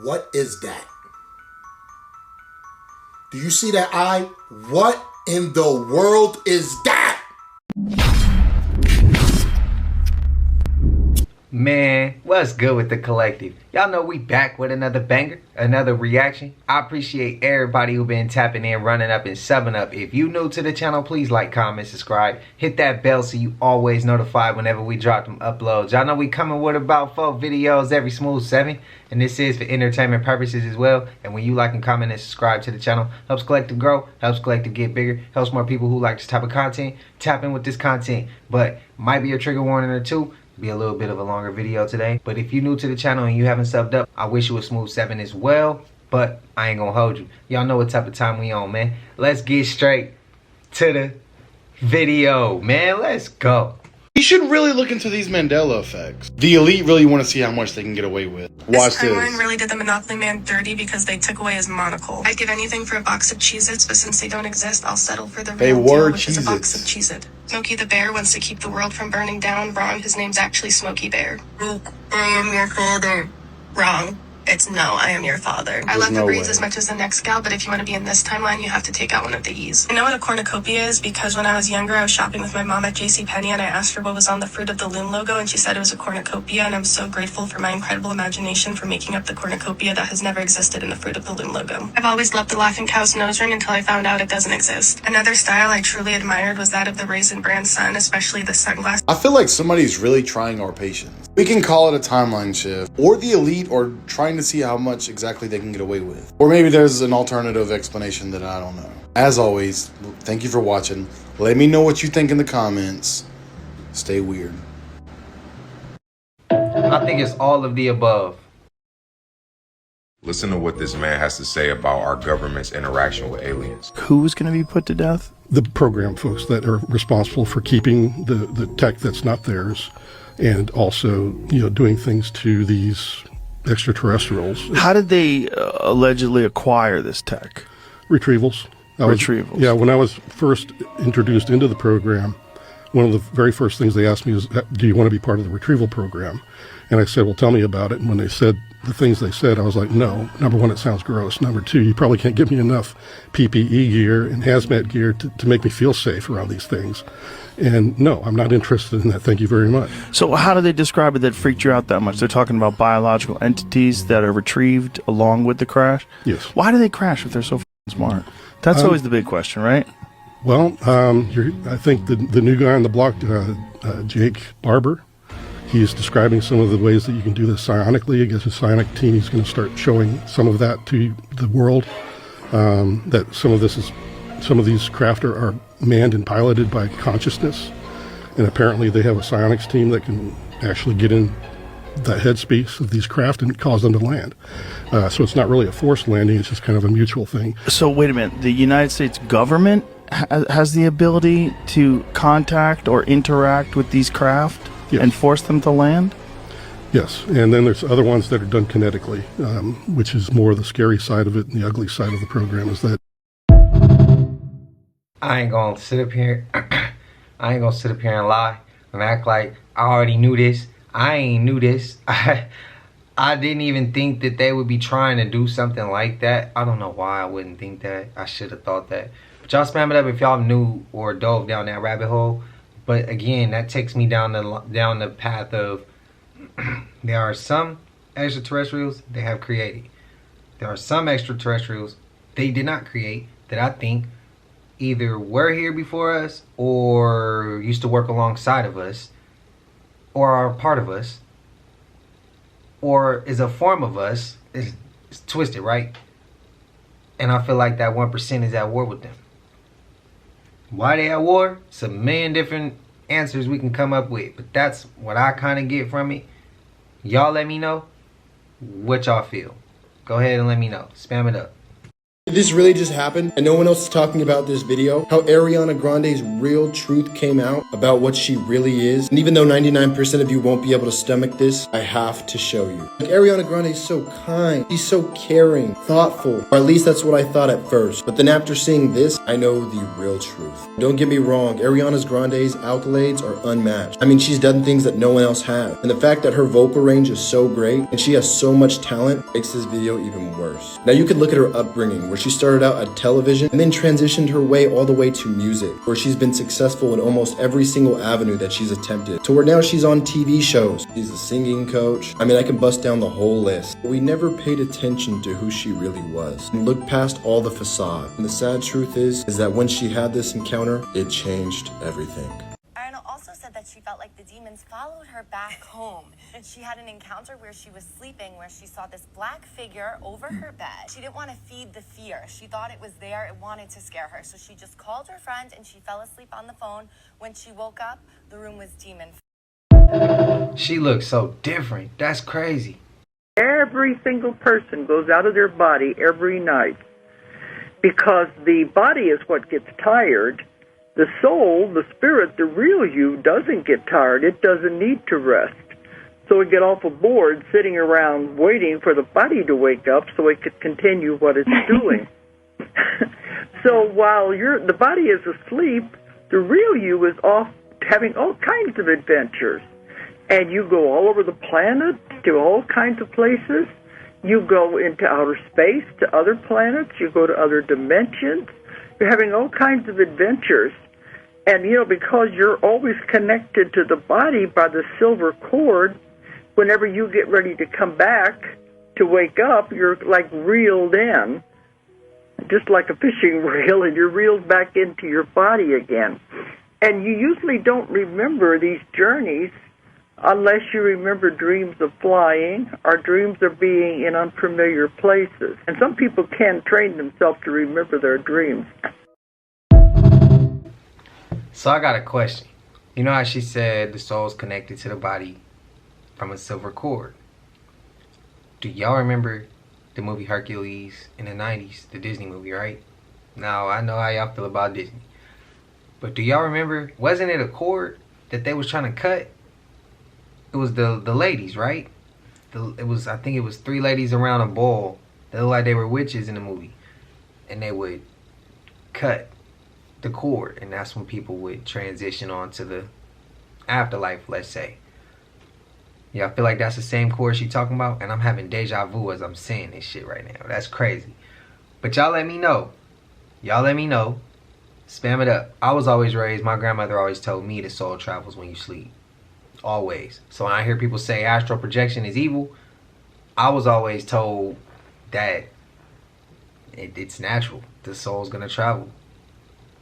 What is that? Do you see that eye? What in the world is that? Man, what's good with the collective? Y'all know we back with another banger, another reaction. I appreciate everybody who been tapping in, running up, and subbing up. If you new to the channel, please like, comment, subscribe. Hit that bell so you always notified whenever we drop them uploads. Y'all know we coming with about 4 videos every smooth 7. And this is for entertainment purposes as well. And when you like and comment and subscribe to the channel, helps collective grow, helps collective get bigger, helps more people who like this type of content tap in with this content. But might be a trigger warning or two. Be a little bit of a longer video today, but if you're new to the channel and you haven't subbed up, I wish you a smooth 7 as well, but I ain't gonna hold you. Y'all know what type of time we on, man. Let's get straight to the video, man. Let's go. You should really look into these Mandela effects. The elite really want to see how much they can get away with. Watch this timeline really did the Monopoly man dirty because they took away his monocle. I'd give anything for a box of Cheez-Its, but since they don't exist, I'll settle for the real deal, which is a box of Cheez-It. Smokey the Bear wants to keep the world from burning down. Wrong, his name's actually Smokey Bear. I am your father. Wrong. It's no, I am your father. I love the breeds as much as the next gal, but if you want to be in this timeline, you have to take out one of the E's. I know what a cornucopia is because when I was younger, I was shopping with my mom at JCPenney and I asked her what was on the Fruit of the Loom logo and she said it was a cornucopia, and I'm so grateful for my incredible imagination for making up the cornucopia that has never existed in the Fruit of the Loom logo. I've always loved the Laughing Cow's nose ring until I found out it doesn't exist. Another style I truly admired was that of the Raisin Bran sun, especially the sunglasses. I feel like somebody's really trying our patience. We can call it a timeline shift, or the elite are trying to see how much exactly they can get away with. Or maybe there's an alternative explanation that I don't know. As always, thank you for watching. Let me know what you think in the comments. Stay weird. I think it's all of the above. Listen to what this man has to say about our government's interaction with aliens. Who's going to be put to death? The program folks that are responsible for keeping the tech that's not theirs, and also, doing things to these extraterrestrials. How did they allegedly acquire this tech? Retrievals. Retrievals. Yeah, when I was first introduced into the program, one of the very first things they asked me was, do you want to be part of the retrieval program? And I said, well, tell me about it. And when they said the things they said, I was like, no. Number one, it sounds gross. Number two, you probably can't give me enough PPE gear and hazmat gear to make me feel safe around these things. And no, I'm not interested in that. Thank you very much. So how do they describe it that freaked you out that much? They're talking about biological entities that are retrieved along with the crash? Yes. Why do they crash if they're so smart? That's always the big question, right? Well, I think the new guy on the block, Jake Barber, he's describing some of the ways that you can do this psionically. I guess his psionic team is going to start showing some of that to the world. That some of these craft are manned and piloted by consciousness, and apparently they have a psionics team that can actually get in the headspace of these craft and cause them to land. So it's not really a forced landing; it's just kind of a mutual thing. So wait a minute, the United States government has the ability to contact or interact with these craft? Yes. And force them to land? Yes, and then there's other ones that are done kinetically, which is more the scary side of it, and the ugly side of the program is that. I ain't gonna sit up here. I ain't gonna sit up here and lie and act like I already knew this. I ain't knew this. I didn't even think that they would be trying to do something like that. I don't know why I wouldn't think that. I should have thought that. But y'all spam it up if y'all knew or dove down that rabbit hole. But again, that takes me down the path of there are some extraterrestrials they have created. There are some extraterrestrials they did not create that I think either were here before us or used to work alongside of us or are a part of us or is a form of us. It's twisted, right? And I feel like that 1% is at war with them. Why they at war? It's a million different answers we can come up with, but that's what I kind of get from it. Y'all let me know what y'all feel. Go ahead and let me know. Spam it up. Did this really just happen and no one else is talking about this video? How Ariana Grande's real truth came out about what she really is? And even though 99% of you won't be able to stomach this, I have to show you. Like, Ariana Grande is so kind, she's so caring, thoughtful, or at least that's what I thought at first. But then after seeing this, I know the real truth. Don't get me wrong, Ariana Grande's accolades are unmatched. I mean, she's done things that no one else has. And the fact that her vocal range is so great and she has so much talent makes this video even worse. Now you could look at her upbringing, where she started out at television and then transitioned her way all the way to music, where she's been successful in almost every single avenue that she's attempted, to where now she's on TV shows. She's a singing coach. I mean, I can bust down the whole list. But we never paid attention to who she really was and looked past all the facade. And the sad truth is that when she had this encounter, it changed everything. Ariana also said that she felt like the demons followed her back home. And she had an encounter where she was sleeping, where she saw this black figure over her bed. She didn't want to feed the fear. She thought it was there. It wanted to scare her. So she just called her friend and she fell asleep on the phone. When she woke up, the room was demon. She looks so different. That's crazy. Every single person goes out of their body every night because the body is what gets tired. The soul, the spirit, the real you doesn't get tired. It doesn't need to rest. So we get awful bored sitting around waiting for the body to wake up so it could continue what it's doing. So while the body is asleep, the real you is off having all kinds of adventures. And you go all over the planet to all kinds of places. You go into outer space to other planets. You go to other dimensions. You're having all kinds of adventures. And, because you're always connected to the body by the silver cord, whenever you get ready to come back to wake up, you're like reeled in, just like a fishing reel, and you're reeled back into your body again. And you usually don't remember these journeys unless you remember dreams of flying or dreams of being in unfamiliar places. And some people can train themselves to remember their dreams. So I got a question. You know how she said the soul's connected to the body from a silver cord? Do y'all remember the movie Hercules in the 90s, the Disney movie, right? Now, I know how y'all feel about Disney. But do y'all remember, wasn't it a cord that they was trying to cut? It was the ladies, right? I think it was 3 ladies around a bowl. They looked like they were witches in the movie. And they would cut the cord, and that's when people would transition on to the afterlife, let's say. Yeah, I feel like that's the same cord she talking about, and I'm having deja vu as I'm saying this shit right now. That's crazy. But y'all let me know. Y'all let me know. Spam it up. I was always raised, my grandmother always told me the soul travels when you sleep. Always. So when I hear people say astral projection is evil, I was always told that it's natural. The soul's gonna travel.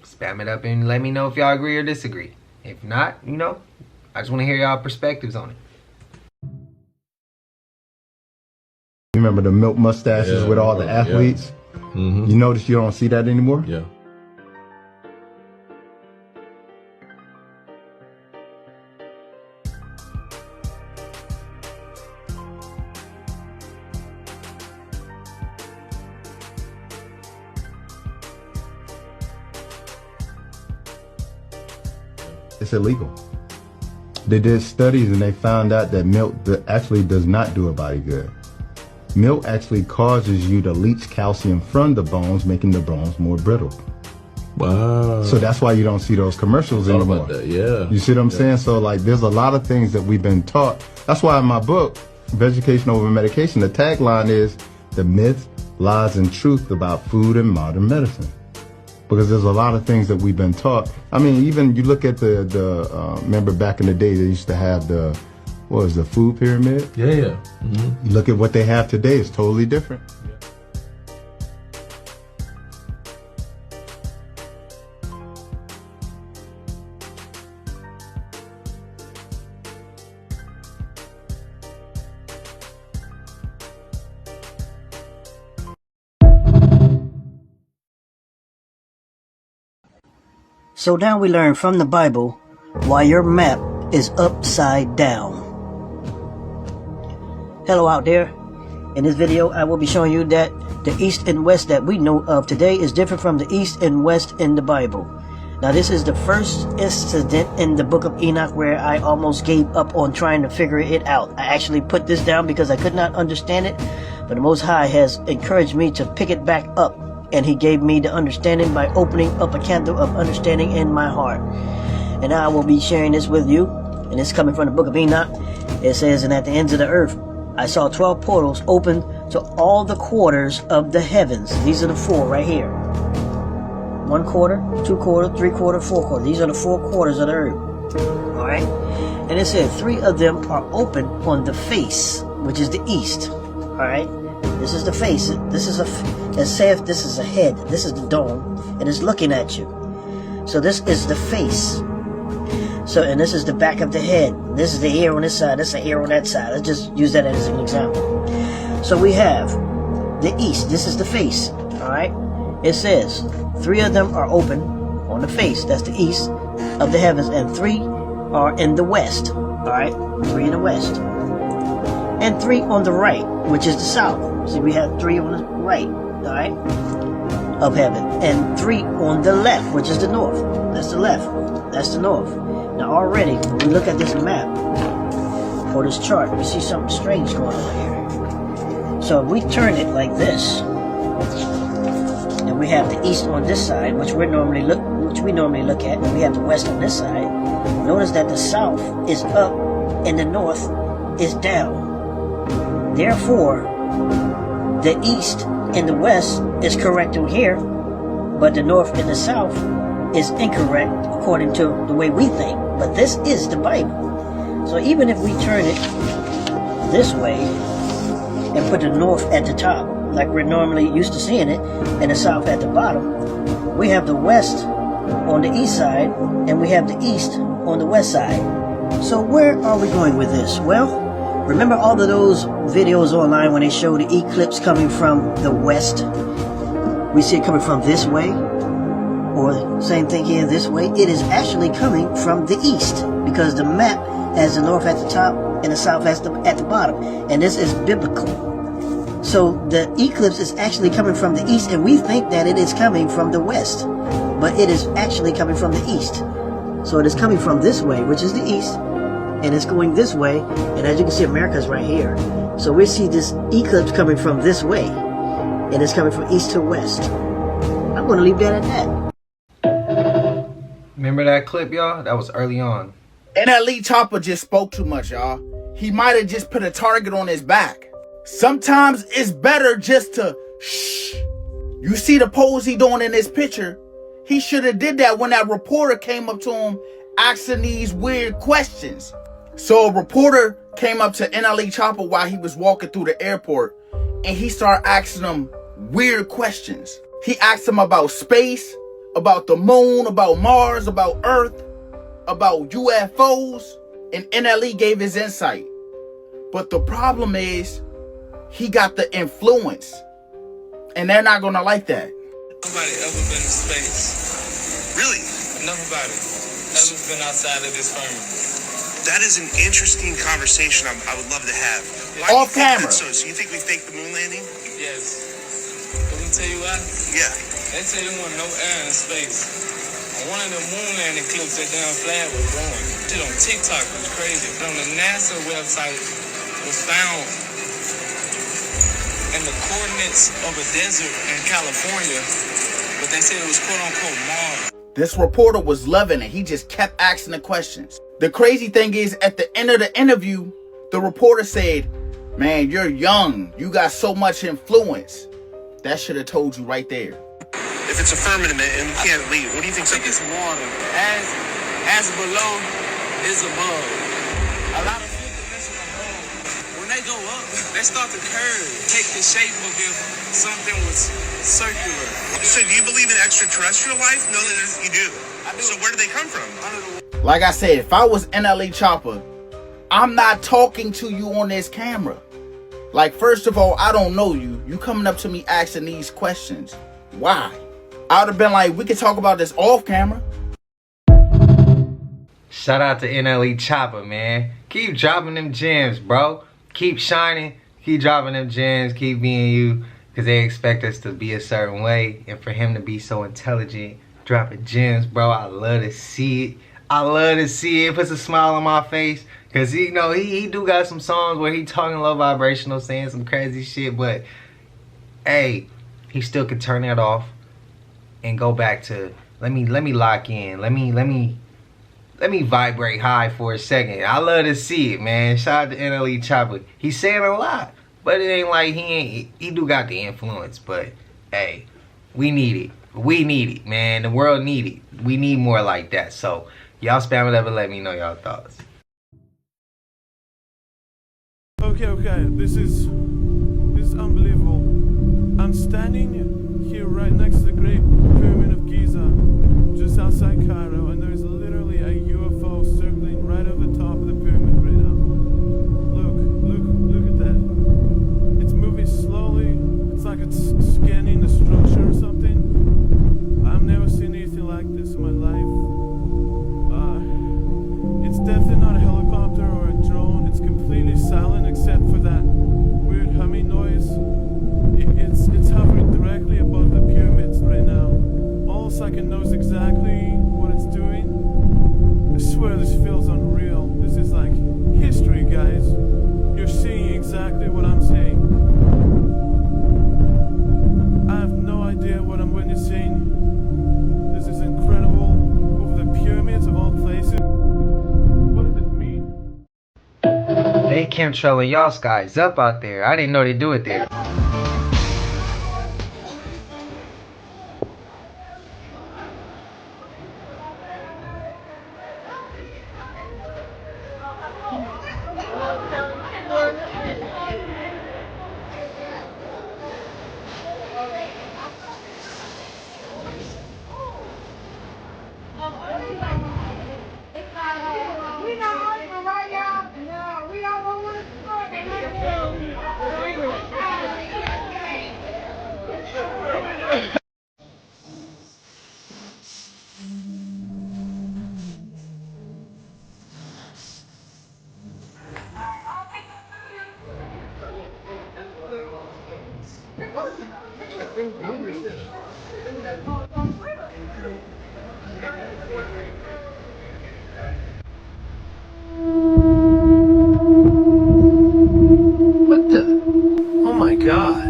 Spam it up and let me know if y'all agree or disagree. If not, I just want to hear y'all perspectives on it. You remember the milk mustaches with all the athletes? Yeah. Mm-hmm. You notice you don't see that anymore? Yeah. It's illegal. They did studies and they found out that milk actually does not do a body good. Milk actually causes you to leach calcium from the bones, making the bones more brittle. Wow. So that's why you don't see those commercials anymore. About that. Yeah. You see what I'm saying? So like there's a lot of things that we've been taught. That's why in my book, Vegetation Over Medication, the tagline is the myths, lies, and truth about food and modern medicine. Because there's a lot of things that we've been taught. I mean, even you look at remember back in the day, they used to have the food pyramid? Yeah, yeah. Mm-hmm. You look at what they have today, it's totally different. Yeah. So now we learn from the Bible why your map is upside down. Hello out there. In this video, I will be showing you that the East and West that we know of today is different from the East and West in the Bible. Now, this is the first incident in the book of Enoch where I almost gave up on trying to figure it out. I actually put this down because I could not understand it, but the Most High has encouraged me to pick it back up, and He gave me the understanding by opening up a candle of understanding in my heart. And I will be sharing this with you, and it's coming from the book of Enoch. It says, and at the ends of the earth, I saw 12 portals open to all the quarters of the heavens. These are the four right here. 1 quarter, 2 quarter, 3 quarter, 4 quarter. These are the 4 quarters of the earth. Alright? And it said 3 of them are open on the face, which is the east. Alright? This is the face. This is it saith this is a head. This is the dome. And it's looking at you. So this is the face. So, and this is the back of the head. This is the ear on this side. This is the ear on that side. Let's just use that as an example. So we have the east. This is the face. Alright? It says 3 of them are open on the face. That's the east of the heavens. And 3 are in the west. Alright? 3 in the west. And 3 on the right, which is the south. See, we have 3 on the right. Alright? Of heaven. And 3 on the left, which is the north. That's the left. That's the north. Now already, when we look at this map, or this chart, we see something strange going on here. So if we turn it like this, and we have the east on this side, which we normally look at, and we have the west on this side, notice that the south is up and the north is down. Therefore, the east and the west is correct on here, but the north and the south is incorrect according to the way we think. But this is the Bible. So even if we turn it this way and put the north at the top, like we're normally used to seeing it, and the south at the bottom, we have the west on the east side, and we have the east on the west side. So where are we going with this? Well, remember all of those videos online when they show the eclipse coming from the west? We see it coming from this way. Or same thing here this way. It is actually coming from the east, because the map has the north at the top and the south at the bottom, and this is biblical. So the eclipse is actually coming from the east, and we think that it is coming from the west, but it is actually coming from the east. So it is coming from this way, which is the east, and it's going this way, and as you can see, America's right here. So we see this eclipse coming from this way, and it's coming from east to west. I'm going to leave that at that. Remember that clip, y'all? That was early on. NLE Choppa just spoke too much, y'all. He might have just put a target on his back. Sometimes it's better just to shh. You see the pose he doing in this picture? He should have did that when that reporter came up to him asking these weird questions. So a reporter came up to NLE Choppa while he was walking through the airport, and he started asking him weird questions. He asked him about space, about the moon, about Mars, about Earth, about UFOs, and NLE gave his insight. But the problem is, he got the influence, and they're not gonna like that. Nobody ever been to space. Really? Nobody ever been outside of this firmament. That is an interesting conversation I would love to have. Why Off camera. So you think we faked the moon landing? Yes. Let me tell you why. Yeah. They say there wasn't no air in space. On one of the moon landing clips, that damn flag was blowing. Shit on TikTok was crazy. But on the NASA website was found in the coordinates of a desert in California, but they said it was quote unquote Mars. This reporter was loving it. He just kept asking the questions. The crazy thing is, at the end of the interview, the reporter said, "Man, you're young. You got so much influence." That should have told you right there. If it's a firmament and we can't leave, what do you think? I think it's water. As below is above. A lot of fifth-dimensional bulbs, when they go up, they start to curve, take the shape of if something was circular. So do you believe in extraterrestrial life? No, you do. I do. So where do they come from? Like I said, if I was NLE Choppa, I'm not talking to you on this camera. Like, first of all, I don't know you. You coming up to me asking these questions. Why? I would have been like, we could talk about this off camera. Shout out to NLE Choppa, man. Keep dropping them gems, bro. Keep shining. Keep dropping them gems, keep being you, because they expect us to be a certain way. And for him to be so intelligent, dropping gems, bro, I love to see it. I love to see it. It puts a smile on my face. Because, you know, he do got some songs where he talking low vibrational, saying some crazy shit. But, hey, he still could turn that off and go back to, let me lock in. Let me vibrate high for a second. I love to see it, man. Shout out to NLE Choppa. He's saying a lot. But it ain't like he do got the influence. But, hey, we need it. We need it, man. The world need it. We need more like that. So, y'all spam it up and let me know y'all thoughts. Okay, this is unbelievable. I'm standing here right next to the Great Pyramid of Giza, just outside Cairo, and there's literally a UFO circling right over the top of the pyramid right now. Look at that. It's moving slowly. It's like it's scanning the structure or something. I've never seen anything like this in my life. It's definitely not a helicopter or a drone. It's completely silent except for that weird humming noise. It's hovering directly above the pyramids right now. Almost like it knows exactly what it's doing. I swear this feels unreal. This is like history, guys. You're seeing exactly what I'm saying. I have no idea what I'm witnessing. This is incredible. Over the pyramids of all places. They chemtrailing y'all skies up out there. I didn't know they do it there. What the? Oh my god.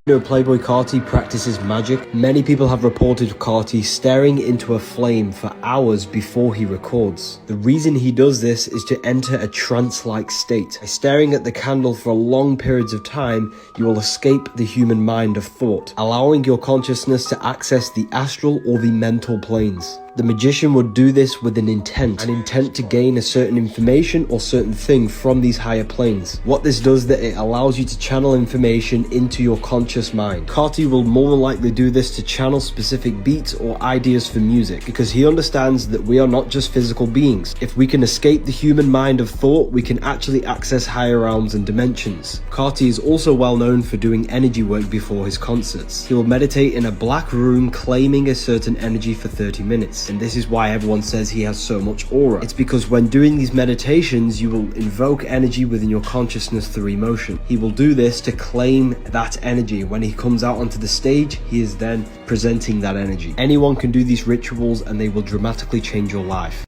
You know, Playboi Carti practices magic. Many people have reported Carti staring into a flame for hours before he records. The reason he does this is to enter a trance-like state. By staring at the candle for long periods of time, you will escape the human mind of thought, allowing your consciousness to access the astral or the mental planes. The magician would do this with an intent to gain a certain information or certain thing from these higher planes. What this does is that it allows you to channel information into your conscious mind. Carti will more than likely do this to channel specific beats or ideas for music, because he understands that we are not just physical beings. If we can escape the human mind of thought, we can actually access higher realms and dimensions. Carti is also well known for doing energy work before his concerts. He will meditate in a black room claiming a certain energy for 30 minutes. And this is why everyone says he has so much aura. It's because when doing these meditations, you will invoke energy within your consciousness through emotion. He will do this to claim that energy. When he comes out onto the stage, he is then presenting that energy. Anyone can do these rituals and they will dramatically change your life.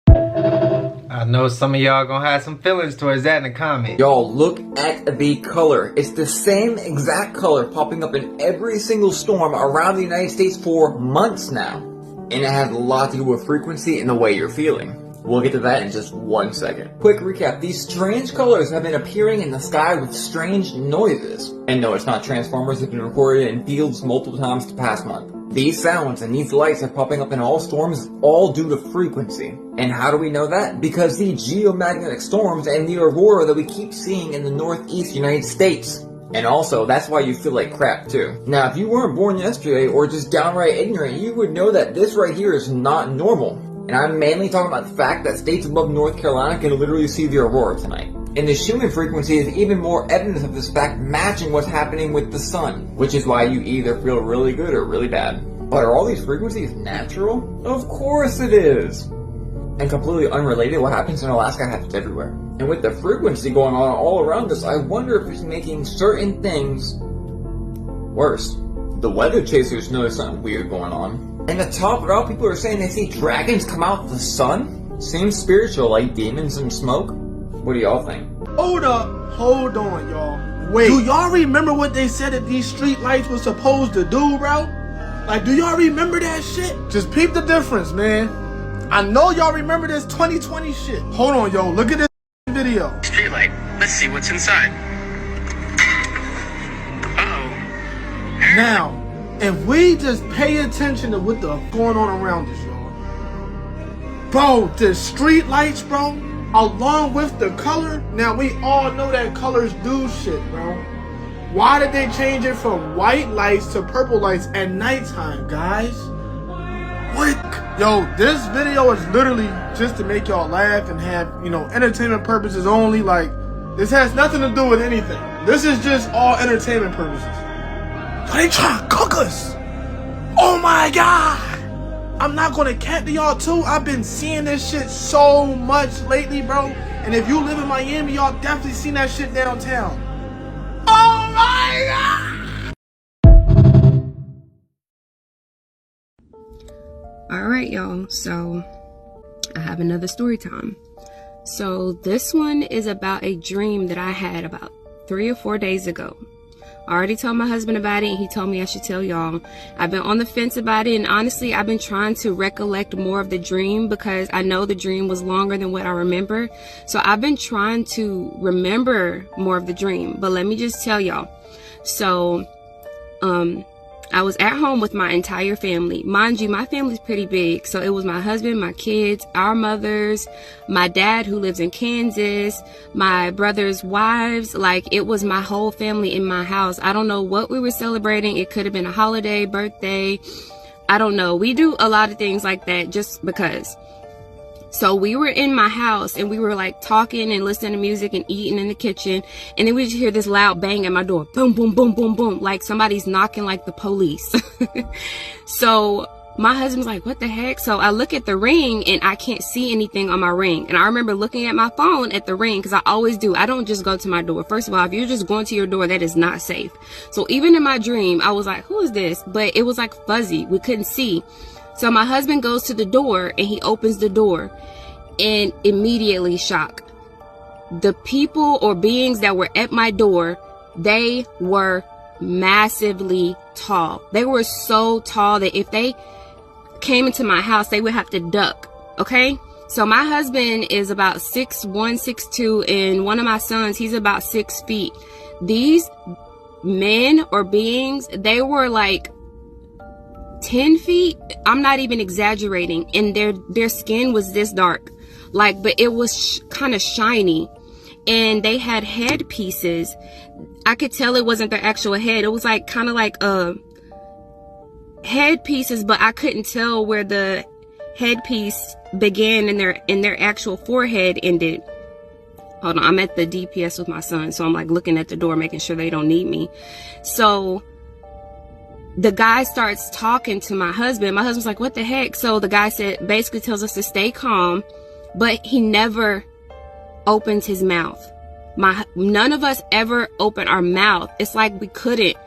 I know some of y'all gonna have some feelings towards that in the comments. Y'all, look at the color. It's the same exact color popping up in every single storm around the United States for months now. And it has a lot to do with frequency and the way you're feeling. We'll get to that in just 1 second. Quick recap, these strange colors have been appearing in the sky with strange noises. And no, it's not Transformers, it's been recorded in fields multiple times the past month. These sounds and these lights are popping up in all storms, all due to frequency. And how do we know that? Because the geomagnetic storms and the aurora that we keep seeing in the northeast United States. And also, that's why you feel like crap too. Now, if you weren't born yesterday or just downright ignorant, you would know that this right here is not normal. And I'm mainly talking about the fact that states above North Carolina can literally see the aurora tonight. And the Schumann frequency is even more evidence of this fact matching what's happening with the sun, which is why you either feel really good or really bad. But are all these frequencies natural? Of course it is! And completely unrelated, what happens in Alaska happens everywhere. And with the frequency going on all around us, I wonder if it's making certain things worse. The weather chasers notice something weird going on. And to top it off, people are saying they see dragons come out of the sun. Seems spiritual, like demons and smoke. What do y'all think? Hold on, y'all. Wait. Do y'all remember what they said that these street lights were supposed to do, bro? Like, do y'all remember that shit? Just peep the difference, man. I know y'all remember this 2020 shit. Hold on, yo. Look at this video. Street light. Let's see what's inside. Now, if we just pay attention to what the going on around us, y'all. Bro, the street lights, bro, along with the color. Now, we all know that colors do shit, bro. Why did they change it from white lights to purple lights at nighttime, guys? What? Yo, this video is literally just to make y'all laugh and have, you know, entertainment purposes only. Like, this has nothing to do with anything. This is just all entertainment purposes. They trying to cook us. Oh my God. I'm not going to cap to y'all too. I've been seeing this shit so much lately, bro. And if you live in Miami, y'all definitely seen that shit downtown. Oh my God. Alright, y'all. So, I have another story time. So, this one is about a dream that I had about 3 or 4 days ago. I already told my husband about it, and he told me I should tell y'all. I've been on the fence about it, and honestly, I've been trying to recollect more of the dream because I know the dream was longer than what I remember. So I've been trying to remember more of the dream. But let me just tell y'all. So, I was at home with my entire family. Mind you, my family's pretty big. So it was my husband, my kids, our mothers, my dad who lives in Kansas, my brother's wives. Like, it was my whole family in my house. I don't know what we were celebrating. It could have been a holiday, birthday. I don't know. We do a lot of things like that just because. So we were in my house and we were like talking and listening to music and eating in the kitchen. And then we just hear this loud bang at my door. Boom, boom, boom, boom, boom. Like somebody's knocking like the police. So my husband's like, what the heck? So I look at the ring and I can't see anything on my ring. And I remember looking at my phone at the ring because I always do. I don't just go to my door. First of all, if you're just going to your door, that is not safe. So even in my dream, I was like, who is this? But it was like fuzzy. We couldn't see. So my husband goes to the door and he opens the door and immediately shock. The people or beings that were at my door, they were massively tall. They were so tall that if they came into my house, they would have to duck. Okay. So my husband is about 6'1", 6'2", and one of my sons, he's about 6 feet. These men or beings, they were like 10 feet. I'm not even exaggerating. And their skin was this dark, like, but it was kind of shiny, and they had headpieces. I could tell it wasn't their actual head. It was like kind of like headpieces, but I couldn't tell where the headpiece began and their actual forehead ended. Hold on, I'm at the DPS with my son, so I'm like looking at the door, making sure they don't need me. So the guy starts talking to my husband. My husband's like, what the heck? So the guy basically tells us to stay calm, but he never opens his mouth. None of us ever opened our mouth. It's like we couldn't.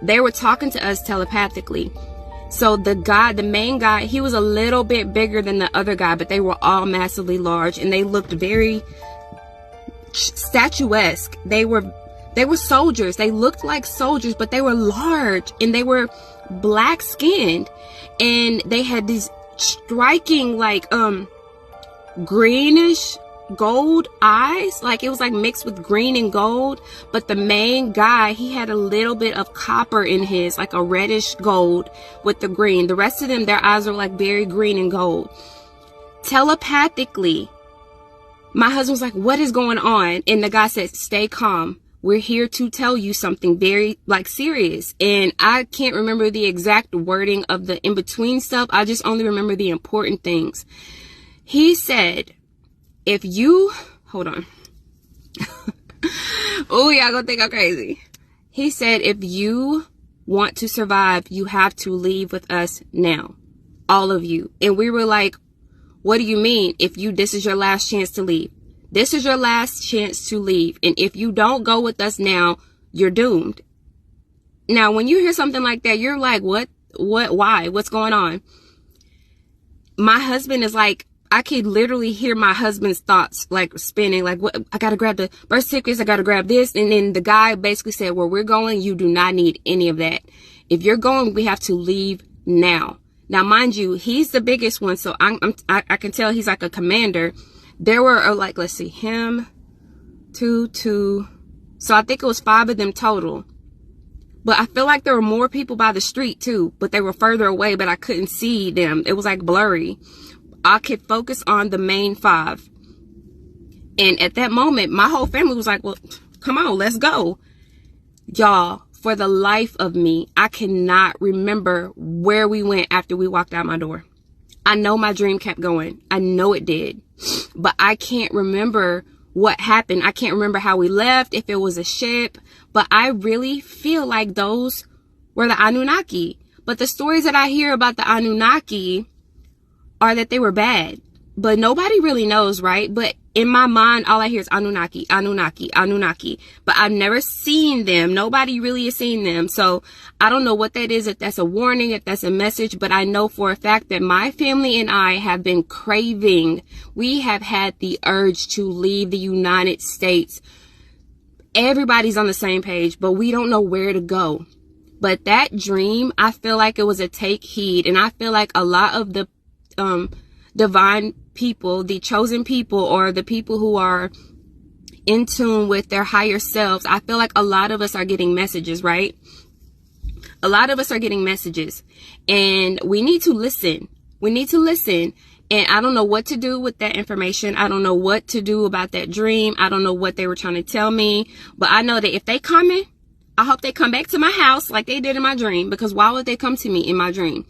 They were talking to us telepathically. So the main guy, he was a little bit bigger than the other guy, but they were all massively large, and they looked very statuesque. They were soldiers. They looked like soldiers, but they were large, and they were black skinned, and they had these striking like greenish gold eyes. Like it was like mixed with green and gold. But the main guy, he had a little bit of copper in his, like a reddish gold with the green. The rest of them, their eyes were like very green and gold. Telepathically, my husband was like, what is going on? And the guy said, stay calm. We're here to tell you something very like serious. And I can't remember the exact wording of the in-between stuff. I just only remember the important things. He said, if you, hold on. Oh, y'all gonna think I'm crazy. He said, if you want to survive, you have to leave with us now. All of you. And we were like, what do you mean? This is your last chance to leave. This is your last chance to leave. And if you don't go with us now, you're doomed. Now, when you hear something like that, you're like, what, why, what's going on? My husband is like, I could literally hear my husband's thoughts like spinning, like, what, I gotta grab the birth certificates, I gotta grab this. And then the guy basically said, where we're going, you do not need any of that. If you're going, we have to leave now. Now, mind you, he's the biggest one, so I can tell he's like a commander. There were like, let's see, him, two. So I think it was 5 of them total. But I feel like there were more people by the street too, but they were further away, but I couldn't see them. It was like blurry. I could focus on the main 5. And at that moment, my whole family was like, well, come on, let's go. Y'all, for the life of me, I cannot remember where we went after we walked out my door. I know my dream kept going. I know it did. But I can't remember what happened. I can't remember how we left, if it was a ship. But I really feel like those were the Anunnaki. But the stories that I hear about the Anunnaki are that they were bad. But nobody really knows, right? But in my mind, all I hear is Anunnaki, Anunnaki, Anunnaki. But I've never seen them. Nobody really has seen them. So I don't know what that is, if that's a warning, if that's a message. But I know for a fact that my family and I have been craving. We have had the urge to leave the United States. Everybody's on the same page, but we don't know where to go. But that dream, I feel like it was a take heed. And I feel like a lot of the divine people, the chosen people, or the people who are in tune with their higher selves, I feel like a lot of us are getting messages, right? A lot of us are getting messages, and we need to listen. We need to listen. And I don't know what to do with that information. I don't know what to do about that dream. I don't know what they were trying to tell me, but I know that if they coming, I hope they come back to my house like they did in my dream, because why would they come to me in my dream?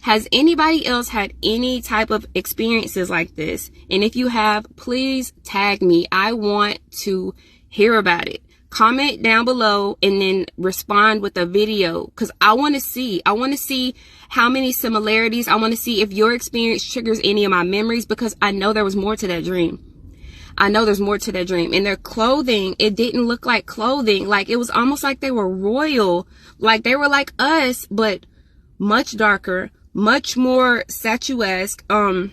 Has anybody else had any type of experiences like this? And if you have, please tag me. I want to hear about it. Comment down below and then respond with a video, because I want to see how many similarities. I want to see if your experience triggers any of my memories, because I know there was more to that dream. I know there's more to that dream. And their clothing, it didn't look like clothing. Like, it was almost like they were royal. Like they were like us, but much darker, much more statuesque. And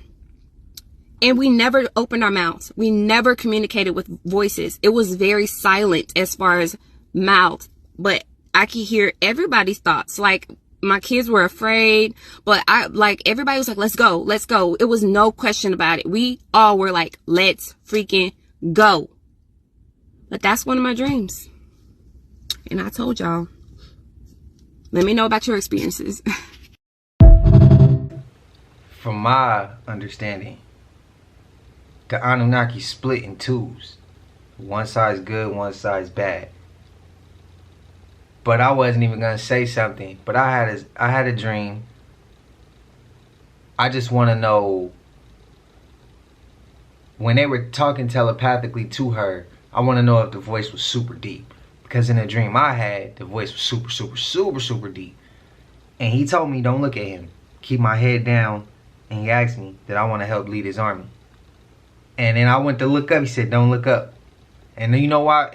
we never opened our mouths. We never communicated with voices. It was very silent as far as mouth, but I could hear everybody's thoughts. Like, my kids were afraid, but everybody was like, let's go, let's go. It was no question about it. We all were like, let's freaking go. But that's one of my dreams. And I told y'all, let me know about your experiences. From my understanding, the Anunnaki split in 2s. One side's good, one side's bad. But I wasn't even gonna say something. But I had a dream. I just want to know, when they were talking telepathically to her, I want to know if the voice was super deep. Because in the dream I had, the voice was super, super, super, super deep. And he told me, don't look at him. Keep my head down. And he asked me that I want to help lead his army. And then I went to look up. He said, don't look up. And then you know why?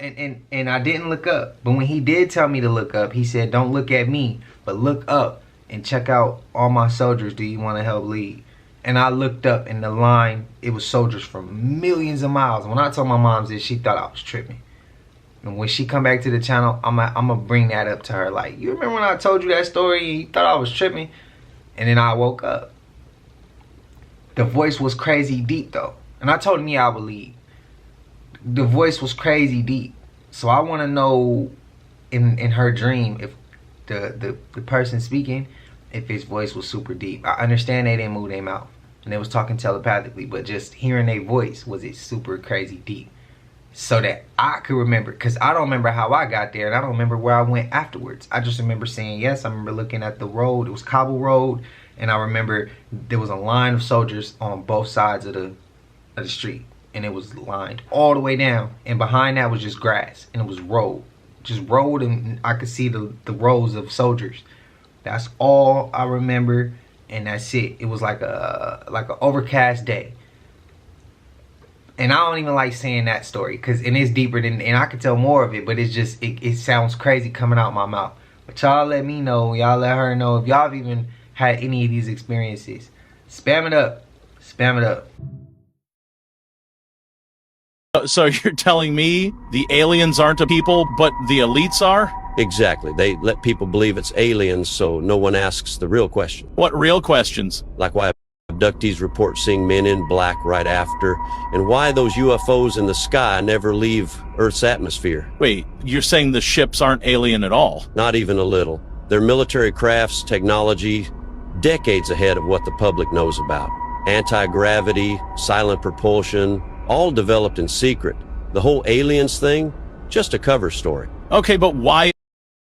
And I didn't look up. But when he did tell me to look up, he said, don't look at me, but look up and check out all my soldiers. Do you want to help lead? And I looked up, and the line, it was soldiers from millions of miles. When I told my mom this, she thought I was tripping. And when she come back to the channel, I'm going to bring that up to her. Like, you remember when I told you that story and you thought I was tripping? And then I woke up. The voice was crazy deep, though. And I told him, yeah, I would lead. The voice was crazy deep. So I want to know in her dream if the person speaking, if his voice was super deep. I understand they didn't move their mouth and they was talking telepathically, but just hearing their voice, was it super crazy deep? So that I could remember, because I don't remember how I got there and I don't remember where I went afterwards. I just remember saying yes. I remember looking at the road. It was cobble road, and I remember there was a line of soldiers on both sides of the street, and it was lined all the way down, and behind that was just grass, and it was road, just road, and I could see the rows of soldiers. That's all I remember, and that's it. It was like a overcast day, And I don't even like saying that story, and it's deeper than, and I could tell more of it, but it's just, it sounds crazy coming out my mouth. But y'all let me know, y'all let her know if y'all have even had any of these experiences. Spam it up. Spam it up. So you're telling me the aliens aren't a people, but the elites are? Exactly. They let people believe it's aliens, so no one asks the real question. What real questions? Like why abductees report seeing men in black right after, and why those UFOs in the sky never leave Earth's atmosphere. Wait, you're saying the ships aren't alien at all? Not even a little. They're military crafts, technology, decades ahead of what the public knows about. Anti-gravity, silent propulsion, all developed in secret. The whole aliens thing, just a cover story. Okay, but why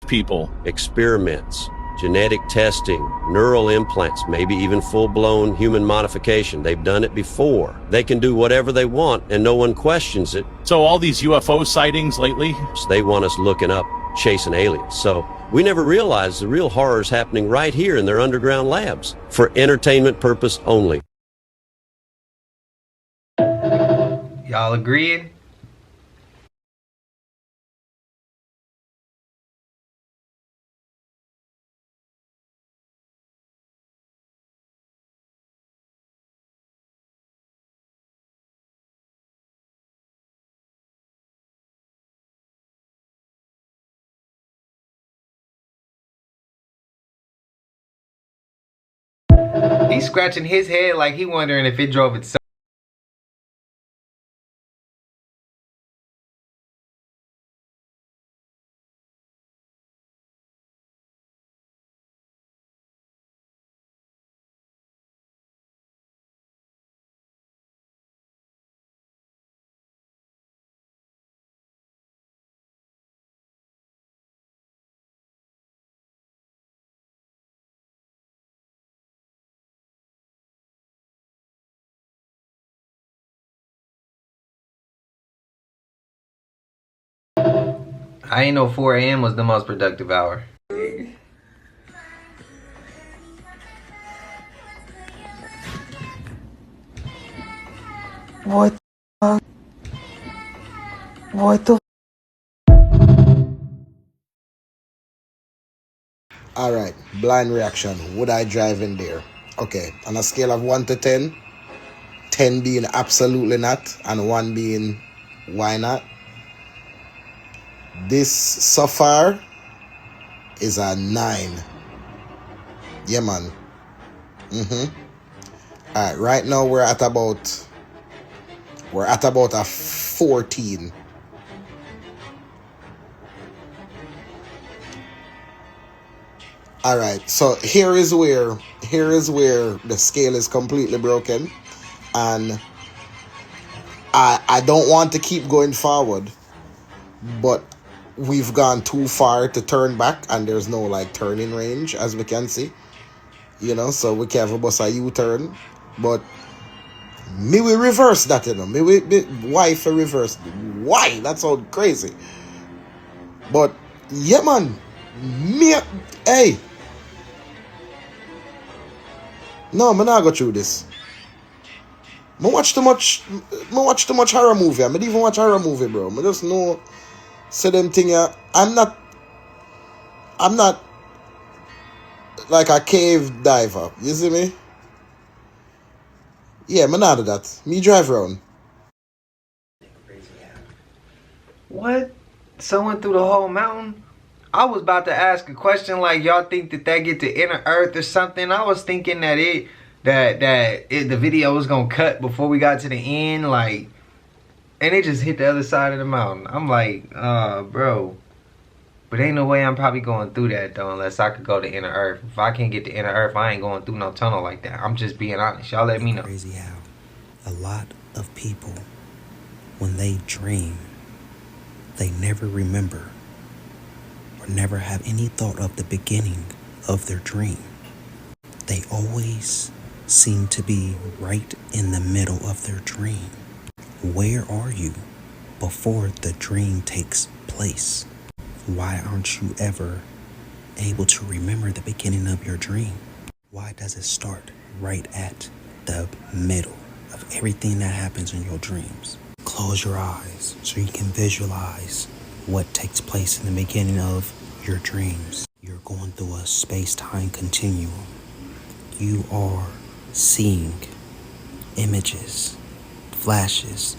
people? Experiments, genetic testing, neural implants, maybe even full-blown human modification. They've done it before. They can do whatever they want and no one questions it. So all these UFO sightings lately? So they want us looking up, chasing aliens. So we never realized the real horror's happening right here in their underground labs, for entertainment purpose only. Y'all agreeing? He's scratching his head like he wondering if it drove itself. I ain't know 4 a.m. was the most productive hour. What the fuck? What the Alright, blind reaction. Would I drive in there? Okay, on a scale of 1 to 10, 10 being absolutely not, and 1 being why not? This so far is a 9. Yeah, man. Alright, right now we're at about a 14. Alright, so here is where the scale is completely broken, and I don't want to keep going forward, but we've gone too far to turn back, and there's no like turning range, as we can see, you know, so we can't have a bus a U-turn. But me we reverse that, you know, why for reverse? Why? That's all crazy. But yeah, man, hey, no, I'm not go through this. I watch too much horror movie. I don't even watch horror movie, bro. I just know say them thing. I'm not like a cave diver. You see me? Yeah, I'm not do that. Me drive around. What? Someone through the whole mountain? I was about to ask a question like, y'all think that get to inner earth or something? I was thinking that the video was gonna cut before we got to the end, like, and it just hit the other side of the mountain. I'm like, bro. But ain't no way I'm probably going through that though, unless I could go to inner earth. If I can't get to inner earth, I ain't going through no tunnel like that. I'm just being honest. Y'all let me know. Crazy how a lot of people, when they dream, they never remember or never have any thought of the beginning of their dream. They always seem to be right in the middle of their dream. Where are you before the dream takes place? Why aren't you ever able to remember the beginning of your dream? Why does it start right at the middle of everything that happens in your dreams? close your eyes so you can visualize what takes place in the beginning of your dreams. You're going through a space-time continuum. You are seeing images, flashes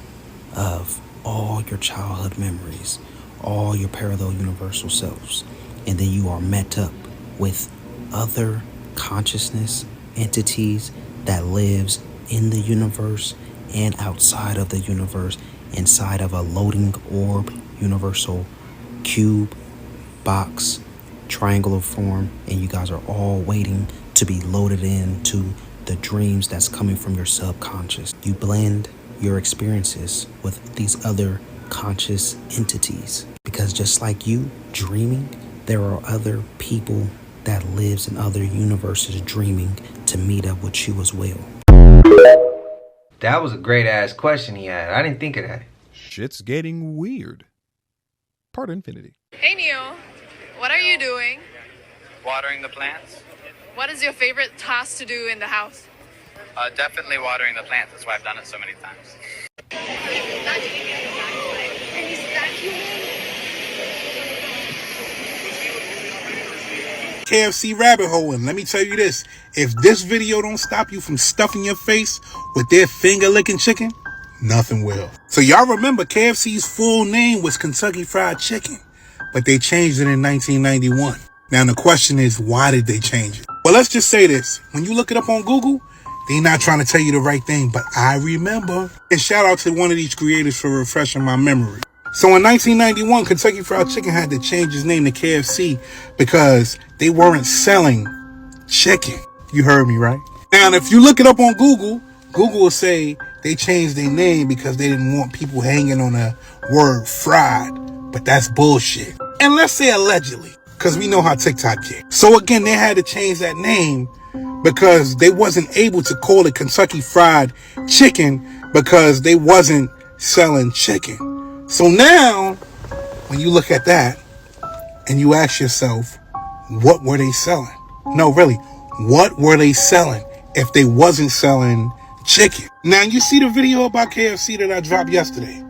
of all your childhood memories, all your parallel universal selves, and then you are met up with other consciousness entities that lives in the universe and outside of the universe, inside of a loading orb, universal cube, box, triangular form, and you guys are all waiting to be loaded into the dreams that's coming from your subconscious. You blend your experiences with these other conscious entities, because just like you dreaming, there are other people that lives in other universes dreaming to meet up with you as well. That was a great ass question he had. I didn't think of that. Shit's getting weird. Part infinity. Hey Neil, what are you doing? Watering the plants. What is your favorite task to do in the house? Definitely watering the plants. That's why I've done it so many times. KFC rabbit hole, and let me tell you this, if this video don't stop you from stuffing your face with their finger licking chicken, nothing will. So y'all remember KFC's full name was Kentucky Fried Chicken, but they changed it in 1991. Now the question is, why did they change it? Well, let's just say this, when you look it up on Google, they're not trying to tell you the right thing, but I remember. And shout out to one of these creators for refreshing my memory. So in 1991, Kentucky Fried Chicken had to change its name to KFC because they weren't selling chicken. You heard me, right? Now, if you look it up on Google, Google will say they changed their name because they didn't want people hanging on the word fried. But that's bullshit. And let's say allegedly, because we know how TikTok gets. So again, they had to change that name because they wasn't able to call it Kentucky Fried Chicken because they wasn't selling chicken. So now, when you look at that and you ask yourself, what were they selling? No, really, what were they selling if they wasn't selling chicken? Now, you see the video about KFC that I dropped yesterday.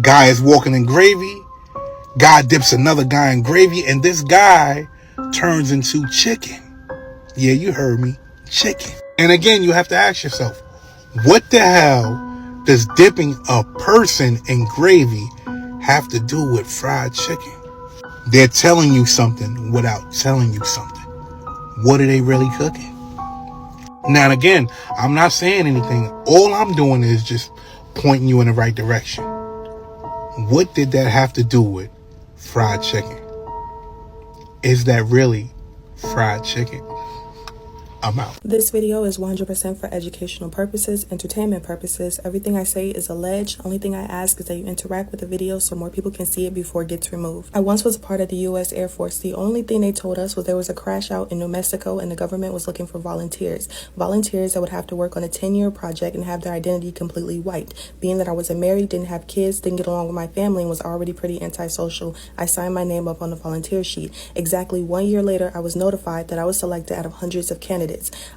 Guy is walking in gravy. Guy dips another guy in gravy, and this guy turns into chicken. Yeah, you heard me, chicken. And again, you have to ask yourself, what the hell does dipping a person in gravy have to do with fried chicken? They're telling you something without telling you something. What are they really cooking? Now, again, I'm not saying anything. All I'm doing is just pointing you in the right direction. What did that have to do with fried chicken? Is that really fried chicken? I'm out. This video is 100% for educational purposes, entertainment purposes. Everything I say is alleged. Only thing I ask is that you interact with the video so more people can see it before it gets removed. I once was a part of the U.S. Air Force. The only thing they told us was there was a crash out in New Mexico and the government was looking for volunteers. Volunteers that would have to work on a 10-year project and have their identity completely wiped. Being that I wasn't married, didn't have kids, didn't get along with my family, and was already pretty antisocial, I signed my name up on the volunteer sheet. Exactly 1 year later, I was notified that I was selected out of hundreds of candidates.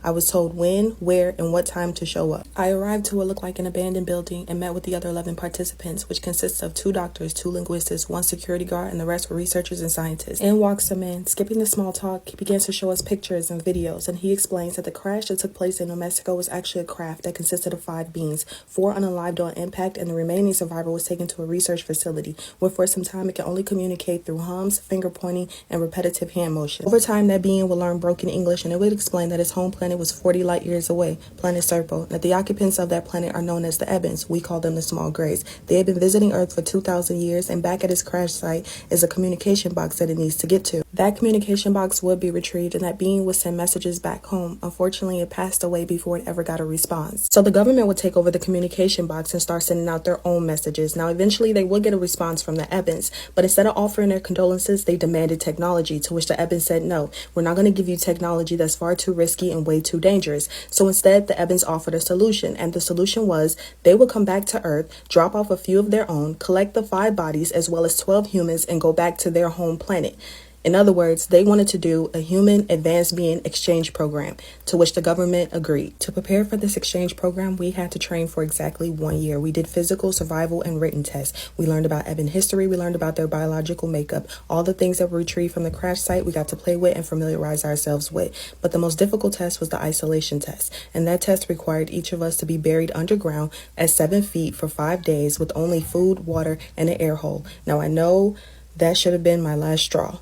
I was told when, where, and what time to show up. I arrived to what looked like an abandoned building and met with the other 11 participants, which consists of 2 doctors, 2 linguists, 1 security guard, and the rest were researchers and scientists. In walks a man. Skipping the small talk, he begins to show us pictures and videos, and he explains that the crash that took place in New Mexico was actually a craft that consisted of 5 beings, 4 unalived on impact, and the remaining survivor was taken to a research facility, where for some time it can only communicate through hums, finger pointing, and repetitive hand motion. Over time, that being will learn broken English, and it would explain that his home planet was 40 light years away, planet Serpo, that the occupants of that planet are known as the Ebons. We call them the small grays. They had been visiting Earth for 2,000 years, and back at his crash site is a communication box that it needs to get to. That communication box would be retrieved, and that being would send messages back home. Unfortunately, it passed away before it ever got a response. So the government would take over the communication box and start sending out their own messages. Now, eventually, they would get a response from the Ebons, but instead of offering their condolences, they demanded technology, to which the Ebons said, no, we're not going to give you technology that's far too risky and way too dangerous. So instead, the Ebons offered a solution, and the solution was they would come back to Earth, drop off a few of their own, collect the 5 bodies as well as 12 humans, and go back to their home planet. In other words, they wanted to do a human advanced being exchange program, to which the government agreed. To prepare for this exchange program, we had to train for exactly 1 year. We did physical, survival, and written tests. We learned about Eben history. We learned about their biological makeup. All the things that were retrieved from the crash site, we got to play with and familiarize ourselves with. But the most difficult test was the isolation test. And that test required each of us to be buried underground at 7 feet for 5 days with only food, water, and an air hole. Now, I know that should have been my last straw,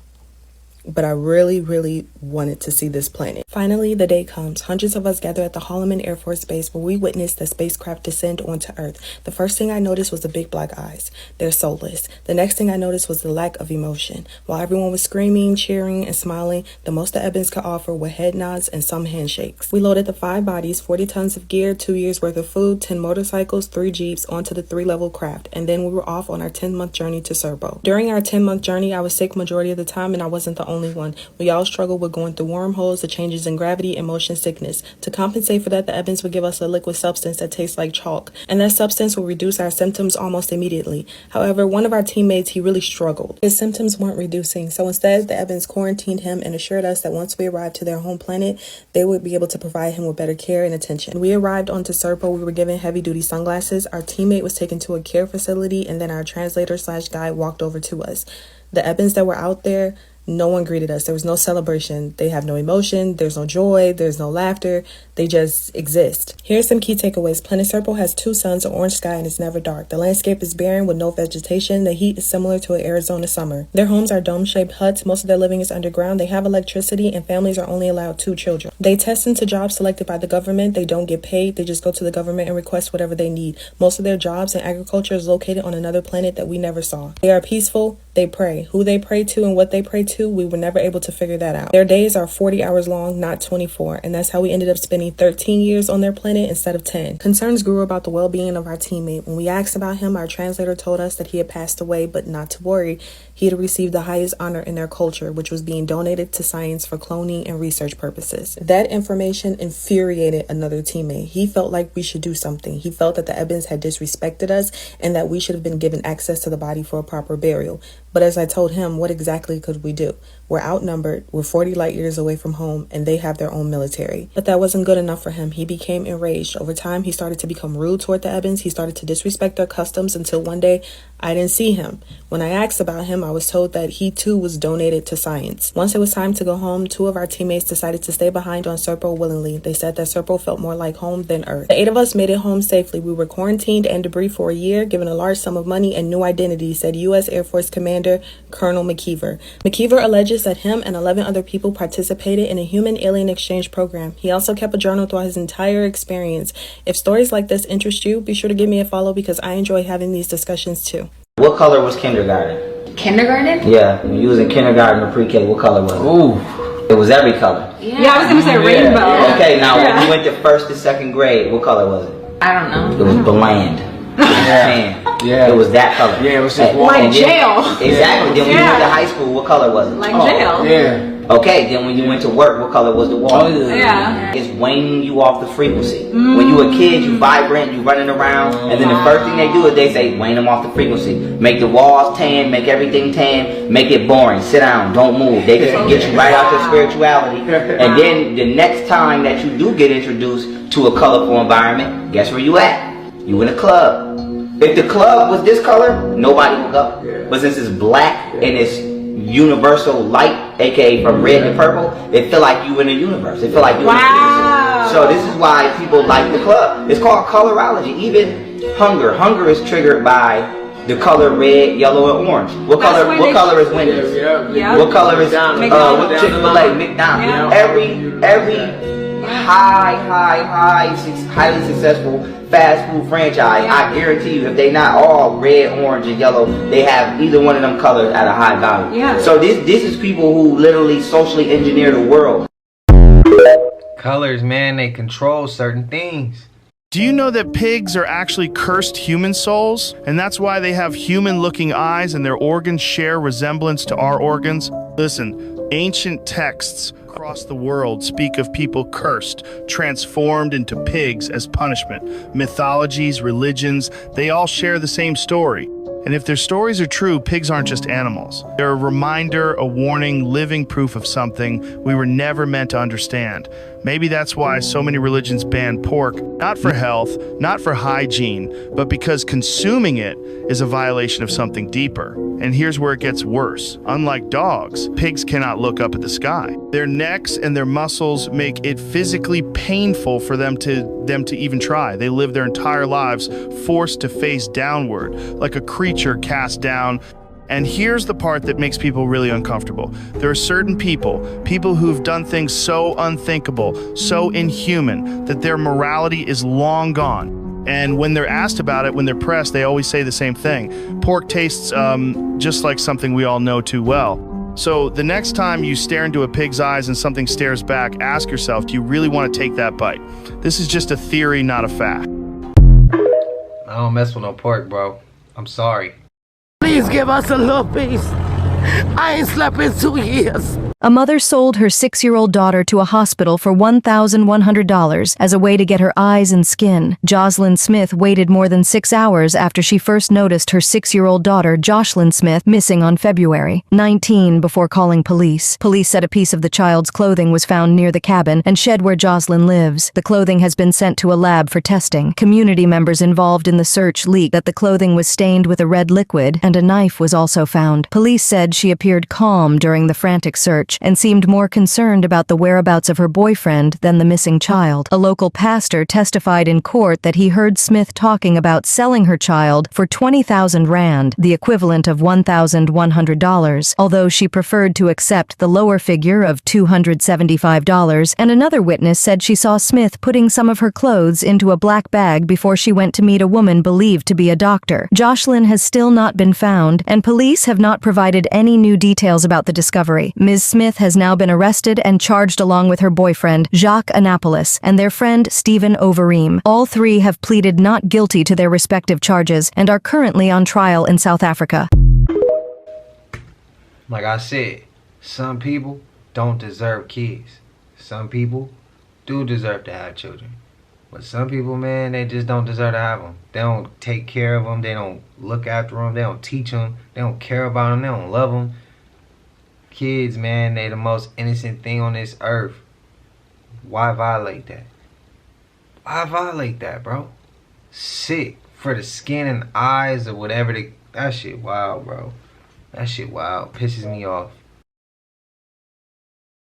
but I really wanted to see this planet. Finally, the day comes. Hundreds of us gather at the Holloman Air Force Base where we witnessed the spacecraft descend onto Earth. The first thing I noticed was the big black eyes. They're soulless. The next thing I noticed was the lack of emotion. While everyone was screaming, cheering, and smiling, the most the Ebens could offer were head nods and some handshakes. We loaded the 5 bodies, 40 tons of gear, 2 years worth of food, 10 motorcycles, 3 jeeps onto the 3-level craft, and then we were off on our 10-month journey to Serpo. During our 10-month journey, I was sick majority of the time, and I wasn't the only one. We all struggled with going through wormholes, the changes in gravity, and motion sickness. To compensate for that, the Ebens would give us a liquid substance that tastes like chalk, and that substance will reduce our symptoms almost immediately. However, one of our teammates, he really struggled. His symptoms weren't reducing, so instead, the Ebens quarantined him and assured us that once we arrived to their home planet, they would be able to provide him with better care and attention. When we arrived onto Serpo, we were given heavy-duty sunglasses. Our teammate was taken to a care facility, and then our translator/guide walked over to us. The Ebens that were out there, no one greeted us. There was no celebration. They have no emotion. There's no joy. There's no laughter. They just exist. Here's some key takeaways. Planet Serpo has 2 suns, an orange sky, and it's never dark. The landscape is barren with no vegetation. The heat is similar to an Arizona summer. Their homes are dome-shaped huts. Most of their living is underground. They have electricity, and families are only allowed 2 children. They test into jobs selected by the government. They don't get paid. They just go to the government and request whatever they need. Most of their jobs and agriculture is located on another planet that we never saw. They are peaceful. They pray. Who they pray to and what they pray to, we were never able to figure that out. Their days are 40 hours long, not 24, and that's how we ended up spending 13 years on their planet instead of 10. Concerns grew about the well-being of our teammate. When we asked about him, our translator told us that he had passed away, but not to worry. He had received the highest honor in their culture, which was being donated to science for cloning and research purposes. That information infuriated another teammate. He felt like we should do something. He felt that the Ebens had disrespected us and that we should have been given access to the body for a proper burial. But as I told him, what exactly could we do? We're outnumbered, we're 40 light years away from home, and they have their own military. But that wasn't good enough for him. He became enraged. Over time, he started to become rude toward the Ebens. He started to disrespect their customs until one day, I didn't see him. When I asked about him, I was told that he too was donated to science. Once it was time to go home, 2 of our teammates decided to stay behind on Serpo willingly. They said that Serpo felt more like home than Earth. The 8 of us made it home safely. We were quarantined and debriefed for a year, given a large sum of money and new identity, said U.S. Air Force Commander Colonel McKeever. McKeever alleges that him and 11 other people participated in a human-alien exchange program. He also kept a journal throughout his entire experience. If stories like this interest you, be sure to give me a follow because I enjoy having these discussions too. What color was kindergarten? Kindergarten? Yeah, when you was in kindergarten or pre-K, what color was it? Ooh. It was every color. Yeah, I was gonna say rainbow. Okay, now when you went to 1st to 2nd grade, what color was it? I don't know. It was bland. Yeah. It was that color. Yeah, it was just like jail. Exactly. Then when you went to high school, what color was it? Like jail. Yeah. Okay, then when you went to work, what color was the wall? Yeah. It's waning you off the frequency. When you a kid, you vibrant, you running around, and then the first thing they do is they say, wane them off the frequency. Make the walls tan, make everything tan, make it boring. Sit down, don't move. They just get you right out to spirituality. And then the next time that you do get introduced to a colorful environment, guess where you at? You in a club. If the club was this color, nobody would go. But since it's black and it's universal light, aka from red to purple, it feel like you in a universe. It feel like you in a universe. So this is why people like the club. It's called colorology. Even hunger. Hunger is triggered by the color red, yellow, and orange. What color is Wendy's? What color is Chick-fil-A, McDonald's? Every highly successful fast food franchise, I guarantee you, if they not all red, orange, and yellow, they have either one of them colors at a high value. So this is people who literally socially engineer the world. Colors, man, they control certain things. Do you know that pigs are actually cursed human souls? And that's why they have human-looking eyes and their organs share resemblance to our organs? Listen, ancient texts across the world speak of people cursed, transformed into pigs as punishment. Mythologies, religions, they all share the same story. And if their stories are true, pigs aren't just animals. They're a reminder, a warning, living proof of something we were never meant to understand. Maybe that's why so many religions ban pork, not for health, not for hygiene, but because consuming it is a violation of something deeper. And here's where it gets worse. Unlike dogs, pigs cannot look up at the sky. Their necks and their muscles make it physically painful for them to even try. They live their entire lives forced to face downward, like a creature cast down. And here's the part that makes people really uncomfortable. There are certain people who've done things so unthinkable, so inhuman, that their morality is long gone. And when they're asked about it, when they're pressed, they always say the same thing. Pork tastes just like something we all know too well. So the next time you stare into a pig's eyes and something stares back, ask yourself, do you really want to take that bite? This is just a theory, not a fact. I don't mess with no pork, bro. I'm sorry. Please give us a little peace. I ain't slept in 2 years. A mother sold her 6-year-old daughter to a hospital for $1,100 as a way to get her eyes and skin. Jocelyn Smith waited more than 6 hours after she first noticed her 6-year-old daughter, Jocelyn Smith, missing on February 19 before calling police. Police said a piece of the child's clothing was found near the cabin and shed where Jocelyn lives. The clothing has been sent to a lab for testing. Community members involved in the search leaked that the clothing was stained with a red liquid and a knife was also found. Police said she appeared calm during the frantic search and seemed more concerned about the whereabouts of her boyfriend than the missing child. A local pastor testified in court that he heard Smith talking about selling her child for 20,000 rand, the equivalent of $1,100, although she preferred to accept the lower figure of $275, and another witness said she saw Smith putting some of her clothes into a black bag before she went to meet a woman believed to be a doctor. Jocelyn has still not been found, and police have not provided any new details about the discovery. Ms. Smith has now been arrested and charged along with her boyfriend, Jacques Annapolis, and their friend, Stephen Overeem. All three have pleaded not guilty to their respective charges and are currently on trial in South Africa. Like I said, some people don't deserve kids. Some people do deserve to have children. But some people, man, they just don't deserve to have them. They don't take care of them. They don't look after them. They don't teach them. They don't care about them. They don't love them. Kids, man, they the most innocent thing on this earth. Why violate that? Why violate that, bro? Sick. For the skin and eyes or whatever. That shit wild, bro. That shit wild. Pisses me off.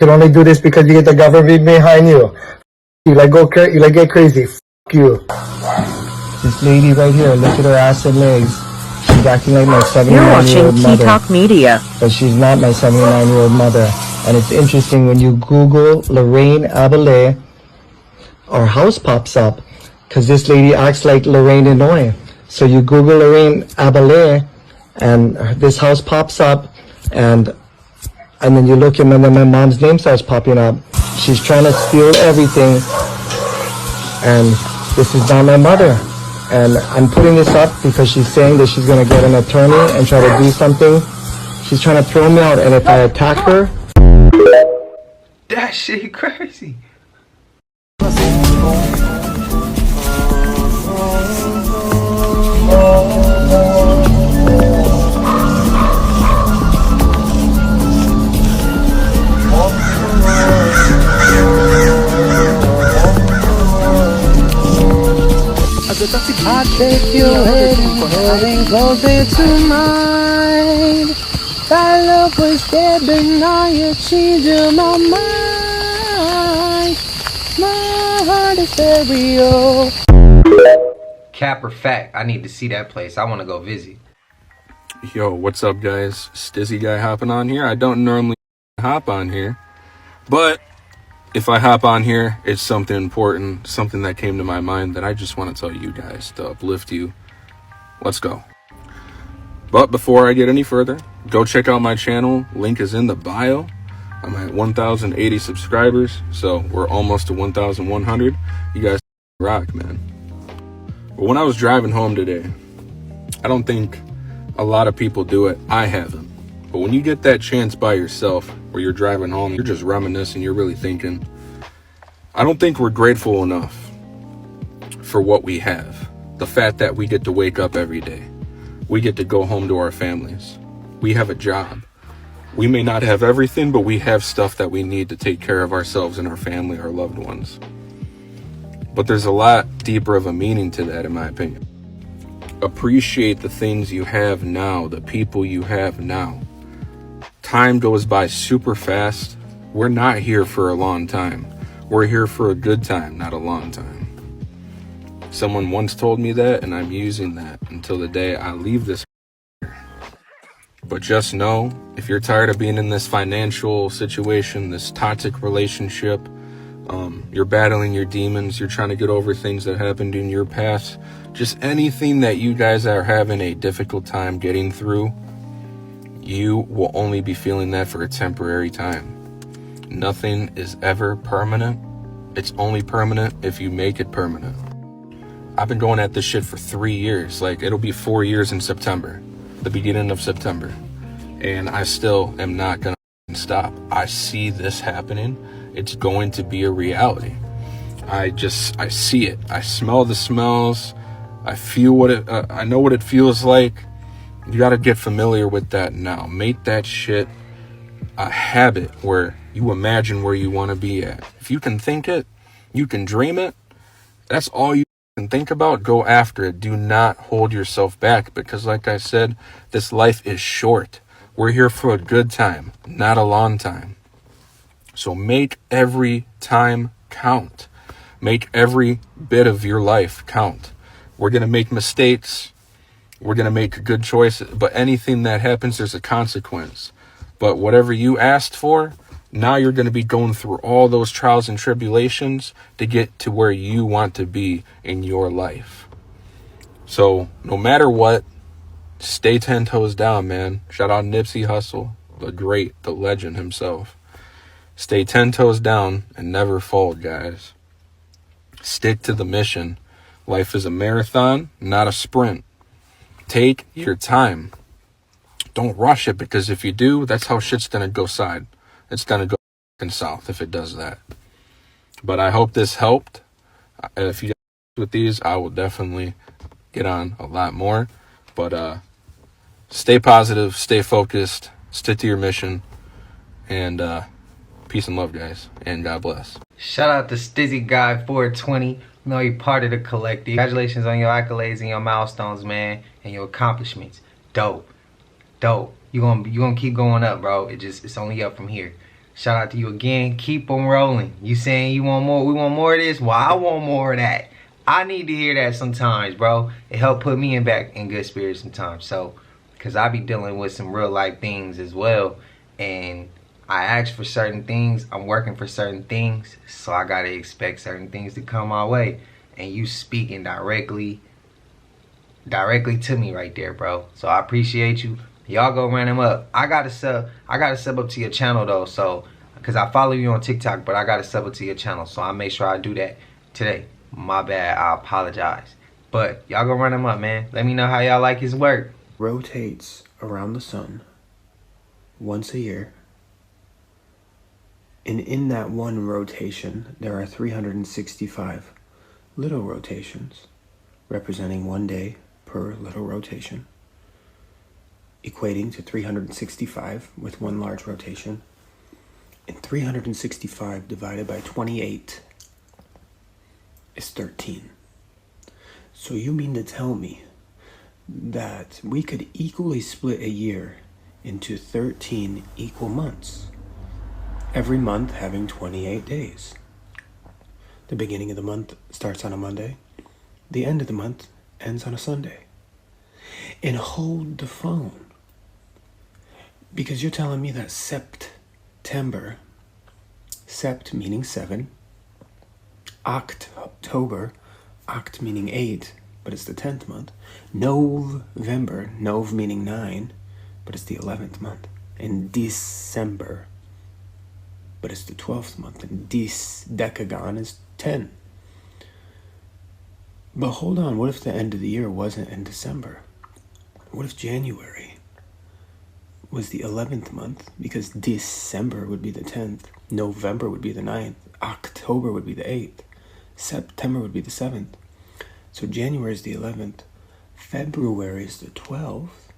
You can only do this because you get the government behind you. You get crazy. F you. This lady right here, look at her ass and legs. She's acting like my 79-year-old mother. You're watching Key Talk Media. But she's not my 79-year-old mother. And it's interesting when you Google Lorraine Abele, our house pops up. Because this lady acts like Lorraine Denoy. So you Google Lorraine Abele, and this house pops up. And then you look and then my mom's name starts popping up. She's trying to steal everything. And this is not my mother. And I'm putting this up because she's saying that she's going to get an attorney and try to do something. She's trying to throw me out, and if I attack her... That shit crazy. I take your head and closer to mine. That love was dead, but now you changed my mind. My heart is stereo. Cap or fact, I need to see that place. I want to go visit. Yo, what's up, guys? Stizzy guy hopping on here. I don't normally hop on here, but if I hop on here, it's something important, something that came to my mind that I just want to tell you guys to uplift you. Let's go. But before I get any further, go check out my channel. Link is in the bio. I'm at 1,080 subscribers, so we're almost to 1,100. You guys rock, man. But when I was driving home today, I don't think a lot of people do it. I haven't. But when you get that chance by yourself, where you're driving home, you're just reminiscing, you're really thinking, I don't think we're grateful enough for what we have. The fact that we get to wake up every day. we get to go home to our families. We have a job. We may not have everything, but we have stuff that we need to take care of ourselves and our family, our loved ones. But there's a lot deeper of a meaning to that, in my opinion. Appreciate the things you have now, the people you have now. Time goes by super fast. We're not here for a long time. We're here for a good time, not a long time. Someone once told me that, and I'm using that until the day I leave this. But just know, if you're tired of being in this financial situation, this toxic relationship, you're battling your demons, you're trying to get over things that happened in your past, just anything that you guys are having a difficult time getting through, you will only be feeling that for a temporary time. Nothing is ever permanent. It's only permanent if you make it permanent. I've been going at this shit for 3 years. Like, it'll be 4 years in September, the beginning of September. And I still am not gonna stop. I see this happening. It's going to be a reality. I see it. I smell the smells. I feel what it, I know what it feels like. You gotta get familiar with that now. Make that shit a habit where you imagine where you wanna be at. If you can think it, you can dream it, that's all you can think about, go after it. Do not hold yourself back, because like I said, this life is short. We're here for a good time, not a long time. So make every time count. Make every bit of your life count. We're going to make mistakes. We're going to make good choices. But anything that happens, there's a consequence. But whatever you asked for, now you're going to be going through all those trials and tribulations to get to where you want to be in your life. So no matter what, stay 10 toes down, man. Shout out Nipsey Hussle, the great, the legend himself. Stay 10 toes down and never fold, guys. Stick to the mission. Life is a marathon, not a sprint. Take your time. Don't rush it, because if you do, that's how shit's gonna go side. It's gonna go south if it does that. But I hope this helped. If you guys with these, I will definitely get on a lot more. But stay positive, stay focused, stick to your mission, and peace and love, guys, and God bless. Shout out to Stizzy Guy 420. You know you're part of the collective. Congratulations on your accolades and your milestones, man, and your accomplishments. Dope. You gonna keep going up, bro. It's only up from here. Shout out to you again. Keep on rolling. You saying you want more? We want more of this? Well, I want more of that. I need to hear that sometimes, bro. It helped put me back in good spirits sometimes. So, because I be dealing with some real life things as well, and I ask for certain things, I'm working for certain things, so I gotta expect certain things to come my way. And you speaking directly to me right there, bro. So I appreciate you. Y'all go run him up. I gotta sub up to your channel though, so because I follow you on TikTok, but I gotta sub up to your channel, so I make sure I do that today. My bad, I apologize. But y'all go run him up, man. Let me know how y'all like his work. Rotates around the sun once a year. And in that one rotation, there are 365 little rotations, representing 1 day per little rotation, equating to 365 with one large rotation. And 365 divided by 28 is 13. So you mean to tell me that we could equally split a year into 13 equal months? Every month having 28 days. The beginning of the month starts on a Monday. The end of the month ends on a Sunday. And hold the phone. Because you're telling me that September, sept meaning 7, October, oct meaning 8, but it's the 10th month, November, nov meaning 9, but it's the 11th month, and December, but it's the 12th month, and decagon is 10. But hold on, what if the end of the year wasn't in December? What if January was the 11th month? Because December would be the 10th, November would be the 9th, October would be the 8th, September would be the 7th. So January is the 11th, February is the 12th,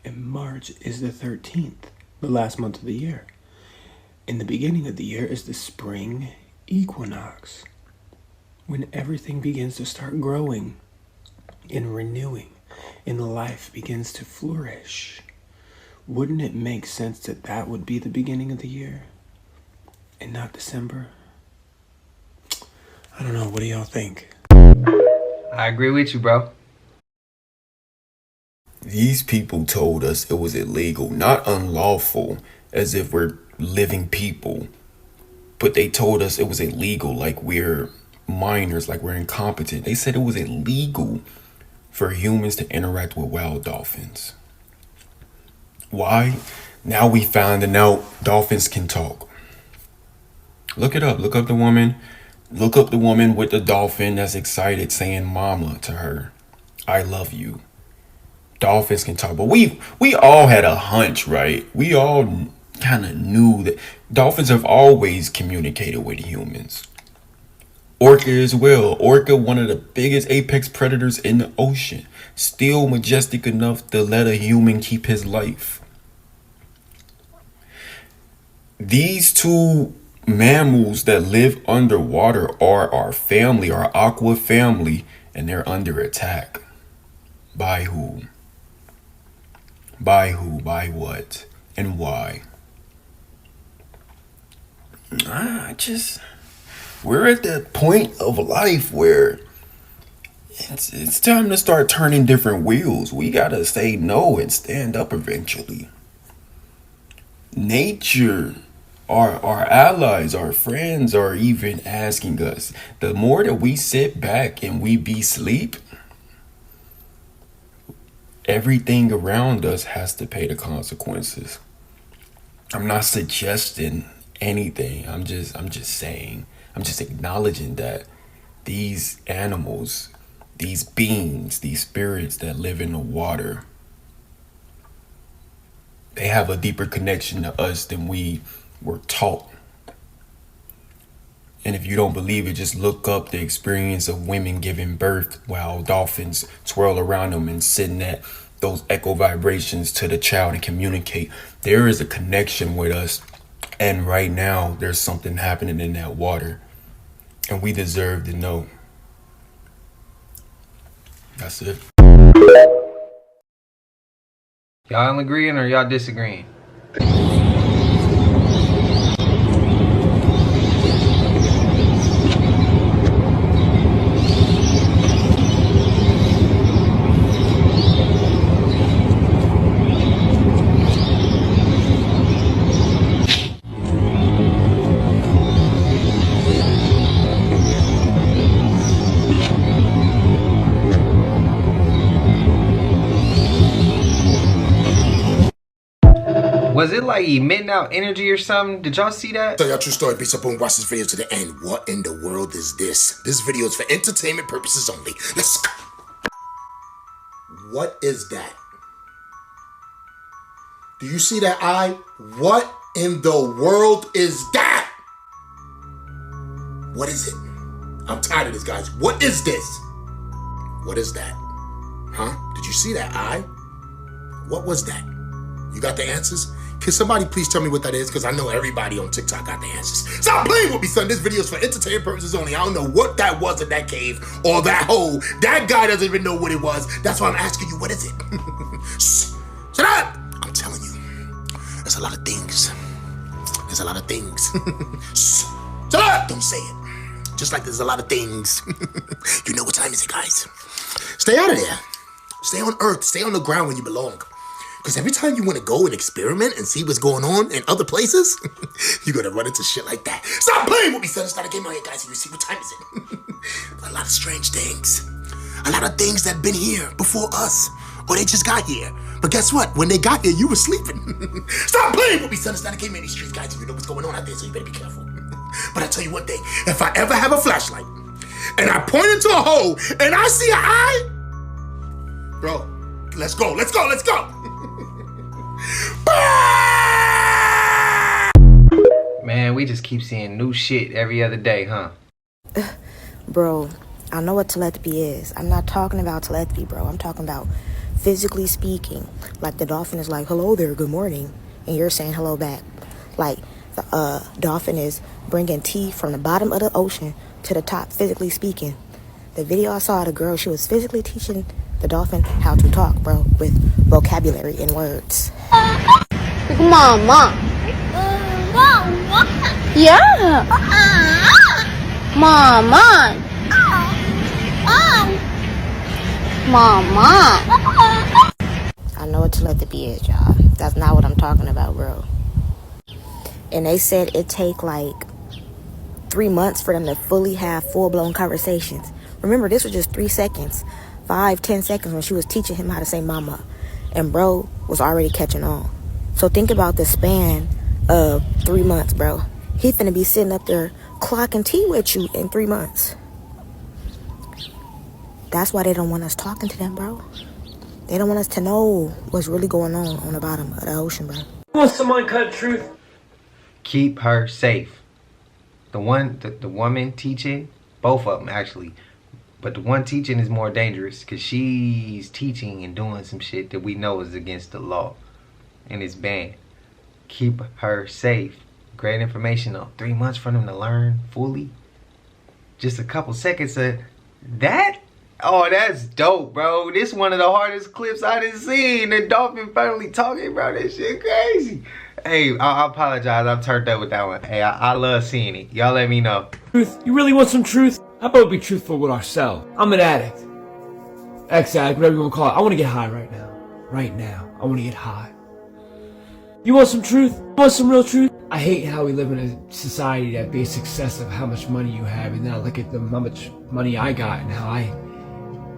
and March is the 13th, the last month of the year. And the beginning of the year is the spring equinox, when everything begins to start growing and renewing, and life begins to flourish. Wouldn't it make sense that that would be the beginning of the year and not December? I don't know. What do y'all think? I agree with you, bro. These people told us it was illegal, not unlawful, as if we're living people. But they told us it was illegal, like we're minors, like we're incompetent. They said it was illegal for humans to interact with wild dolphins. Why? Now we finding out dolphins can talk. Look it up. Look up the woman. Look up the woman with the dolphin that's excited saying mama to her. I love you. Dolphins can talk. But we all had a hunch, right? We all kind of knew that dolphins have always communicated with humans. Orca as well. Orca, one of the biggest apex predators in the ocean. Still majestic enough to let a human keep his life. These two mammals that live underwater are our family, our aqua family, and they're under attack. By who? By who? By what? And why? We're at that point of life where it's time to start turning different wheels. We gotta say no and stand up eventually. Nature, our allies, our friends are even asking us. The more that we sit back and we be sleep, everything around us has to pay the consequences. I'm not suggesting anything. I'm just saying. I'm just acknowledging that these animals, these beings, these spirits that live in the water, they have a deeper connection to us than we were taught. And if you don't believe it, just look up the experience of women giving birth while dolphins swirl around them and send those echo vibrations to the child and communicate. There is a connection with us. And right now, there's something happening in that water. And we deserve to know. That's it. Y'all agreeing or y'all disagreeing? Was it like emitting out energy or something? Did y'all see that? Tell y'all true story, beats up and watch this video to the end. What in the world is this? This video is for entertainment purposes only. Let's go. What is that? Do you see that eye? What in the world is that? What is it? I'm tired of this, guys. What is this? What is that? Huh? Did you see that eye? What was that? You got the answers? Can somebody please tell me what that is? Because I know everybody on TikTok got the answers. Stop playing with me, son. This video is for entertainment purposes only. I don't know what that was in that cave or that hole. That guy doesn't even know what it was. That's why I'm asking you, what is it? Shut up! I'm telling you, there's a lot of things. There's a lot of things. Shut up! Don't say it. Just like there's a lot of things. You know what time is it, guys? Stay out of there. Stay on Earth. Stay on the ground where you belong. Because every time you want to go and experiment and see what's going on in other places, you're going to run into shit like that. Stop playing with me, son. It's not a game out here, guys. You see what time is it? A lot of strange things. A lot of things that have been here before us. Or they just got here. But guess what? When they got here, you were sleeping. Stop playing with me, son. It's not a game in these streets, guys. You know what's going on out there, so you better be careful. But I tell you one thing. If I ever have a flashlight and I point into a hole and I see an eye, bro, let's go. Let's go. Let's go. Man, we just keep seeing new shit every other day, huh? Bro, I know what telepathy is. I'm not talking about telepathy, bro. I'm talking about physically speaking. Like the dolphin is like, hello there, good morning. And you're saying hello back. Like the dolphin is bringing tea from the bottom of the ocean to the top, physically speaking. The video I saw of the girl, she was physically teaching the dolphin how to talk, bro, with vocabulary and words. Mama. Yeah. Mama. Mama. I know what telepathy is, y'all. That's not what I'm talking about, bro. And they said it take like 3 months for them to fully have full-blown conversations. Remember, this was just 3 seconds, 5-10 seconds when she was teaching him how to say mama. And bro was already catching on. So think about the span of 3 months, bro. He finna be sitting up there clocking tea with you in 3 months. That's why they don't want us talking to them, bro. They don't want us to know what's really going on the bottom of the ocean, bro. Want some uncut truth? Keep her safe. The woman teaching, both of them actually, but the one teaching is more dangerous because she's teaching and doing some shit that we know is against the law and it's banned. Keep her safe. Great information though. 3 months for them to learn fully. Just a couple seconds of that. Oh, that's dope, bro. This one of the hardest clips I done seen. The dolphin finally talking, bro. This shit crazy. Hey, I apologize. I'm turned up with that one. Hey, I love seeing it. Y'all let me know. Truth? You really want some truth? How about we be truthful with ourselves? I'm an addict. Ex-addict, whatever you want to call it. I want to get high right now. Right now. I want to get high. You want some truth? You want some real truth? I hate how we live in a society that based success of how much money you have, and then I look at how much money I got and how I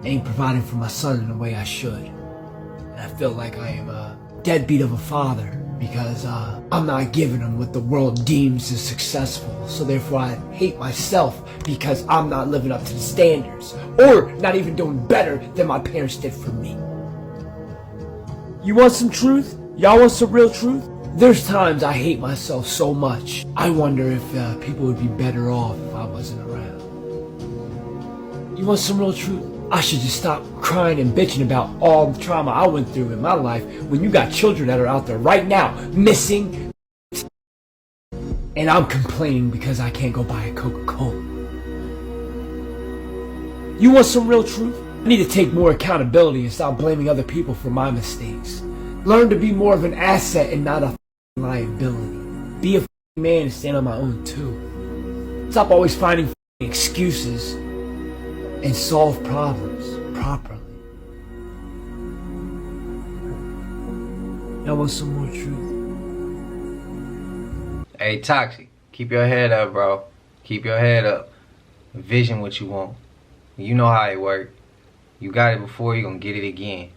ain't providing for my son in the way I should. And I feel like I am a deadbeat of a father because I'm not giving him what the world deems as successful. So therefore I hate myself because I'm not living up to the standards or not even doing better than my parents did for me. You want some truth? Y'all want some real truth? There's times I hate myself so much. I wonder if people would be better off if I wasn't around. You want some real truth? I should just stop crying and bitching about all the trauma I went through in my life when you got children that are out there right now missing, and I'm complaining because I can't go buy a Coca-Cola. You want some real truth? I need to take more accountability and stop blaming other people for my mistakes. Learn to be more of an asset and not a liability. Be a man and stand on my own too. Stop always finding excuses and solve problems properly. Y'all want some more truth? Hey, Toxic, keep your head up, bro. Keep your head up. Envision what you want. You know how it works. You got it before, you're gonna get it again.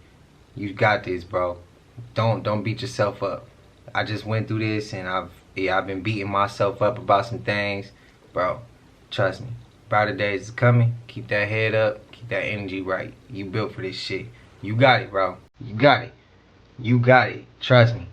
You got this, bro. Don't beat yourself up. I just went through this and I've been beating myself up about some things. Bro, trust me. Brighter days is coming. Keep that head up. Keep that energy right. You built for this shit. You got it, bro. You got it. You got it. Trust me.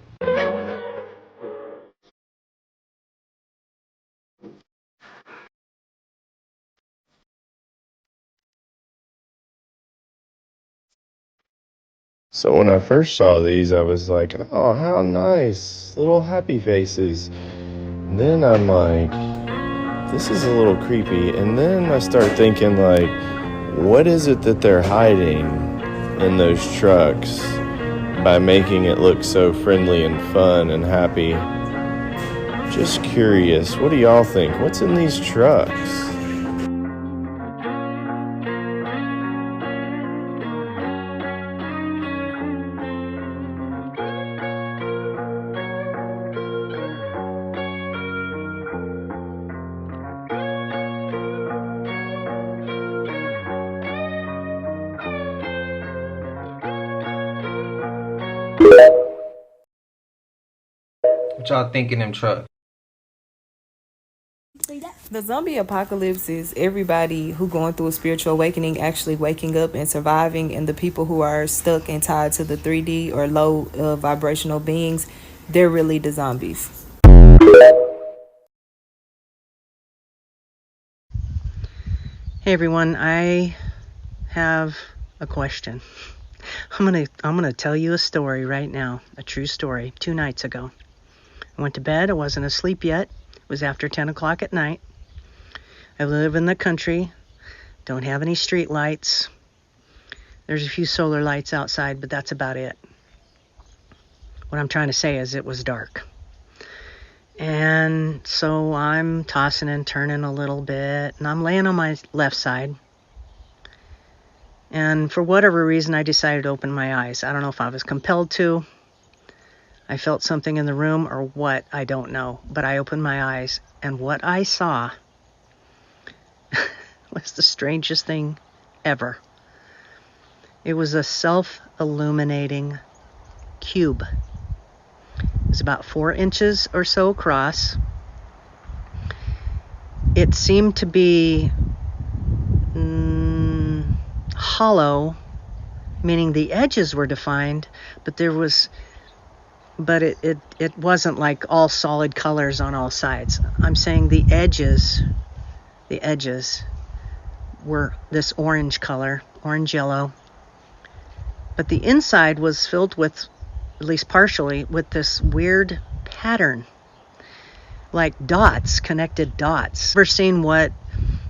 So when I first saw these, I was like, oh, how nice. Little happy faces. And then I'm like, this is a little creepy. And then I start thinking, like, what is it that they're hiding in those trucks by making it look so friendly and fun and happy? Just curious, what do y'all think? What's in these trucks? What y'all think in them trucks? The zombie apocalypse is everybody who going through a spiritual awakening actually waking up and surviving, and the people who are stuck and tied to the 3D or low vibrational beings, they're really the zombies. Hey everyone, I have a question. I'm gonna tell you a story right now, a true story. 2 nights ago, I went to bed. I wasn't asleep yet. It was after 10 o'clock at night. I live in the country, don't have any street lights. There's a few solar lights outside, but that's about it. What I'm trying to say is it was dark. And so I'm tossing and turning a little bit, and I'm laying on my left side. And for whatever reason, I decided to open my eyes. I don't know if I was compelled to. I felt something in the room or what, I don't know. But I opened my eyes, and what I saw was the strangest thing ever. It was a self-illuminating cube. It was about 4 inches or so across. It seemed to be hollow, meaning the edges were defined, but it wasn't like all solid colors on all sides. I'm saying the edges were this orange color, orange yellow, but the inside was filled with, at least partially, with this weird pattern, like dots, connected dots. Ever seen what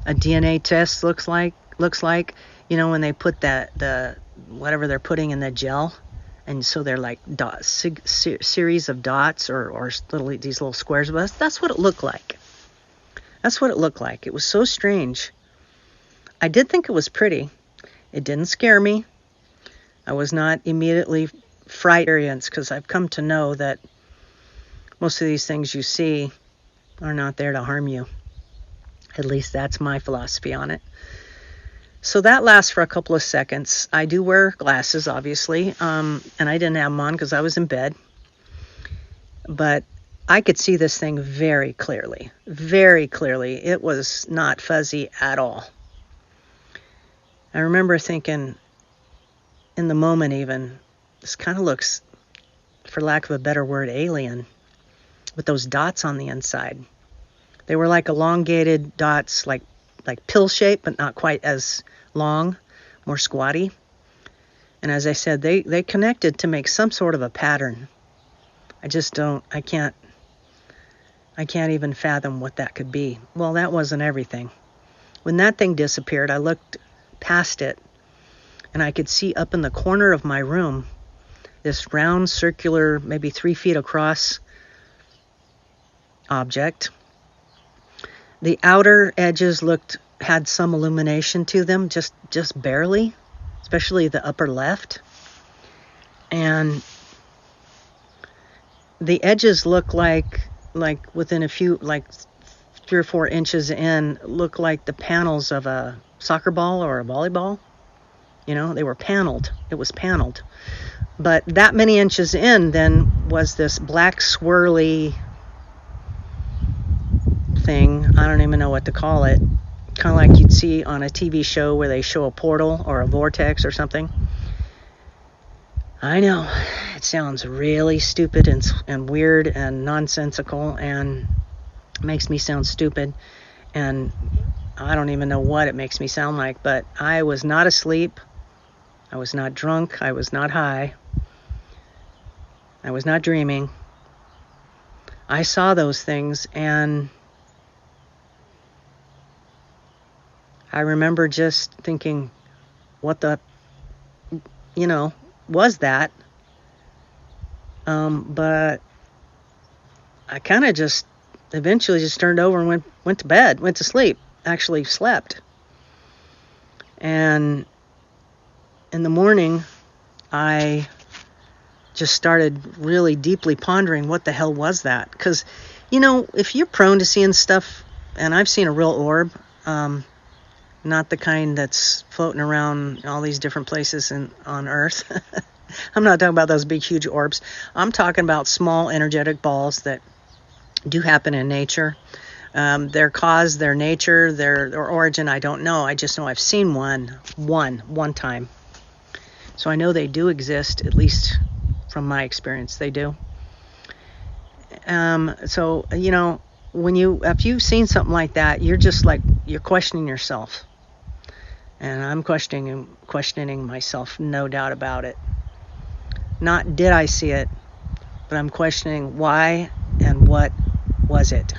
a DNA test looks like? You know, when they put the whatever they're putting in the gel, and so they're like dots, series of dots or these little squares. But that's what it looked like. That's what it looked like. It was so strange. I did think it was pretty. It didn't scare me. I was not immediately frightened, because I've come to know that most of these things you see are not there to harm you. At least that's my philosophy on it. So that lasts for a couple of seconds. I do wear glasses, obviously, and I didn't have them on because I was in bed. But I could see this thing very clearly. Very clearly. It was not fuzzy at all. I remember thinking, in the moment even, this kind of looks, for lack of a better word, alien, with those dots on the inside. They were like elongated dots, like pill shape, but not quite as long, more squatty. And as I said, they connected to make some sort of a pattern. I can't even fathom what that could be. Well, that wasn't everything. When that thing disappeared, I looked past it, and I could see up in the corner of my room this round, circular, maybe 3 feet across object. The outer edges had some illumination to them, just barely, especially the upper left. And the edges look like within a few, like 3 or 4 inches in, look like the panels of a soccer ball or a volleyball. You know, they were paneled. It was paneled. But that many inches in then was this black swirly thing. I don't even know what to call it. Kind of like you'd see on a TV show where they show a portal or a vortex or something. I know, it sounds really stupid and weird and nonsensical and makes me sound stupid. And I don't even know what it makes me sound like, but I was not asleep. I was not drunk. I was not high. I was not dreaming. I saw those things, and I remember just thinking, what the, was that? But I kind of just eventually just turned over and went to bed, went to sleep, actually slept. And in the morning, I just started really deeply pondering what the hell was that? Because, if you're prone to seeing stuff, and I've seen a real orb, not the kind that's floating around all these different places on Earth. I'm not talking about those big, huge orbs. I'm talking about small energetic balls that do happen in nature. Their cause, their nature, their origin, I don't know. I just know I've seen one time. So I know they do exist, at least from my experience, they do. So, if you've seen something like that, you're just like, you're questioning yourself. And I'm questioning myself, no doubt about it. Not did I see it, but I'm questioning why and what was it.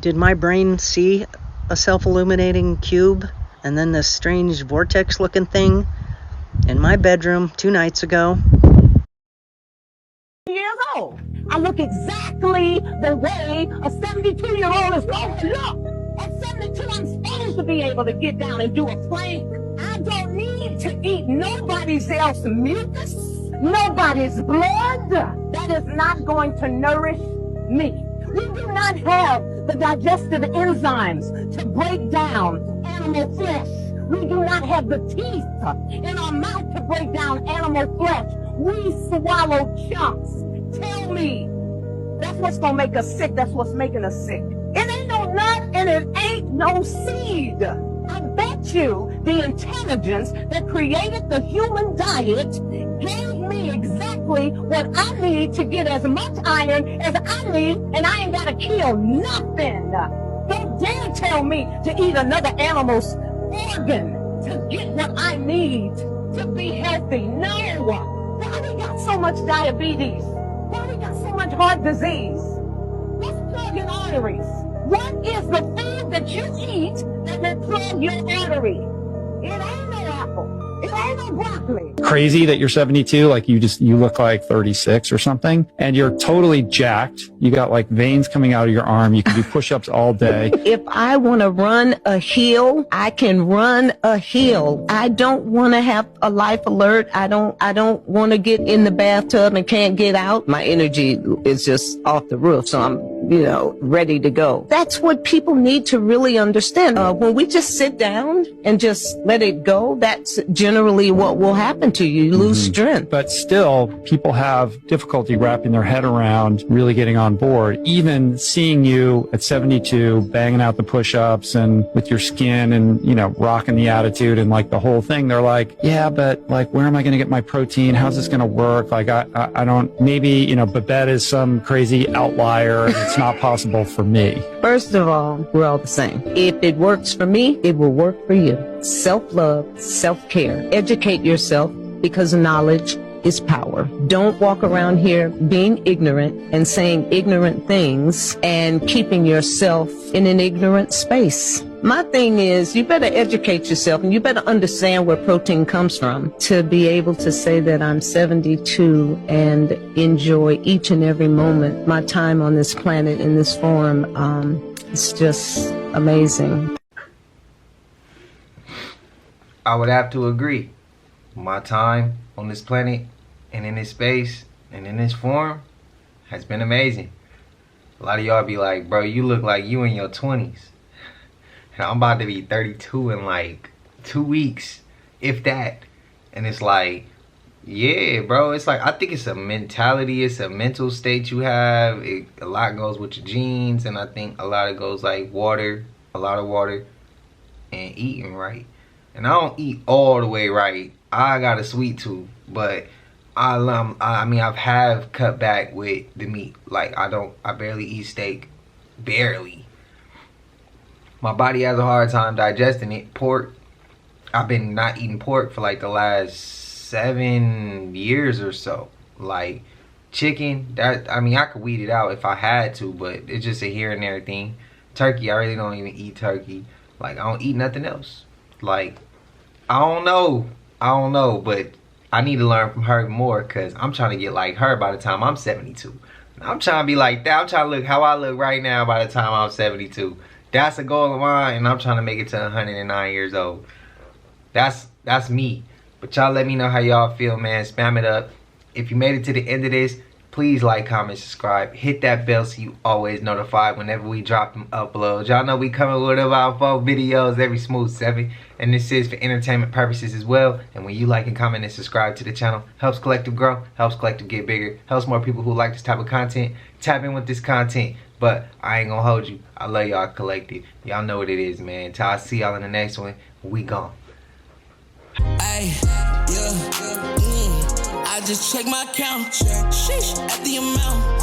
Did my brain see a self-illuminating cube and then this strange vortex-looking thing in my bedroom 2 nights ago? Years old. I look exactly the way a 72-year-old is going to look. At 72, I'm supposed to be able to get down and do a plank. I don't need to eat nobody's else mucus, nobody's blood. That is not going to nourish me. We do not have the digestive enzymes to break down animal flesh. We do not have the teeth in our mouth to break down animal flesh. We swallow chunks. Tell me, that's what's gonna make us sick. That's what's making us sick. It ain't no nut and it ain't no seed. I bet you the intelligence that created the human diet gave me exactly what I need to get as much iron as I need, and I ain't gotta kill nothing. Don't dare tell me to eat another animal's organ to get what I need to be healthy. No. Why we got so much diabetes? Why we got so much heart disease? Let's plug in arteries. What is the food that you eat that will plug your artery? It ain't no apple. It ain't no broccoli. Crazy that you're 72, like you look like 36 or something, and you're totally jacked. You got like veins coming out of your arm. You can do push-ups all day. If I want to run a hill, I can run a hill. I don't want to have a life alert. I don't want to get in the bathtub and can't get out. My energy is just off the roof, so I'm, ready to go. That's what people need to really understand. When we just sit down and just let it go, that's generally what will happen to you. You lose strength. But still, people have difficulty wrapping their head around really getting on board. Even seeing you at 72, banging out the push-ups and with your skin and, rocking the attitude and like the whole thing, they're like, yeah, but like, where am I going to get my protein? How's this going to work? Like, I don't, maybe, Babette is some crazy outlier. It's not possible for me. First of all, we're all the same. If it works for me, it will work for you. Self-love, self-care. Educate yourself because knowledge is power. Don't walk around here being ignorant and saying ignorant things and keeping yourself in an ignorant space. My thing is, you better educate yourself and you better understand where protein comes from to be able to say that I'm 72 and enjoy each and every moment. My time on this planet in this form, it's just amazing. I would have to agree. My time on this planet and in this space and in this form has been amazing. A lot of y'all be like, bro, you look like you in your 20s. And I'm about to be 32 in like 2 weeks, if that. And it's like, yeah, bro, it's like, I think it's a mentality, it's a mental state you have. A lot goes with your genes, and I think a lot of goes like water, a lot of water, and eating right. And I don't eat all the way right. I got a sweet tooth, but I mean, I've cut back with the meat. Like, I barely eat steak. Barely. My body has a hard time digesting it. Pork, I've been not eating pork for like the last 7 years or so. Like, chicken, I mean, I could weed it out if I had to, but it's just a here and there thing. Turkey, I really don't even eat turkey. Like, I don't eat nothing else. Like, I don't know, but I need to learn from her more, because I'm trying to get like her by the time I'm 72. I'm trying to be like that. I'm trying to look how I look right now by the time I'm 72. That's a goal of mine, and I'm trying to make it to 109 years old. That's me. But y'all let me know how y'all feel, man. Spam it up. If you made it to the end of this, please like, comment, subscribe. Hit that bell so you always notified whenever we drop them uploads. Y'all know we coming with about 4 videos every smooth 7. And this is for entertainment purposes as well. And when you like and comment and subscribe to the channel, helps Collective grow, helps Collective get bigger, helps more people who like this type of content tap in with this content. But I ain't gonna hold you. I love y'all, Collective. Y'all know what it is, man. Till I see y'all in the next one, we gone. Ay, yeah, I just check my count. Sheesh, at the amount.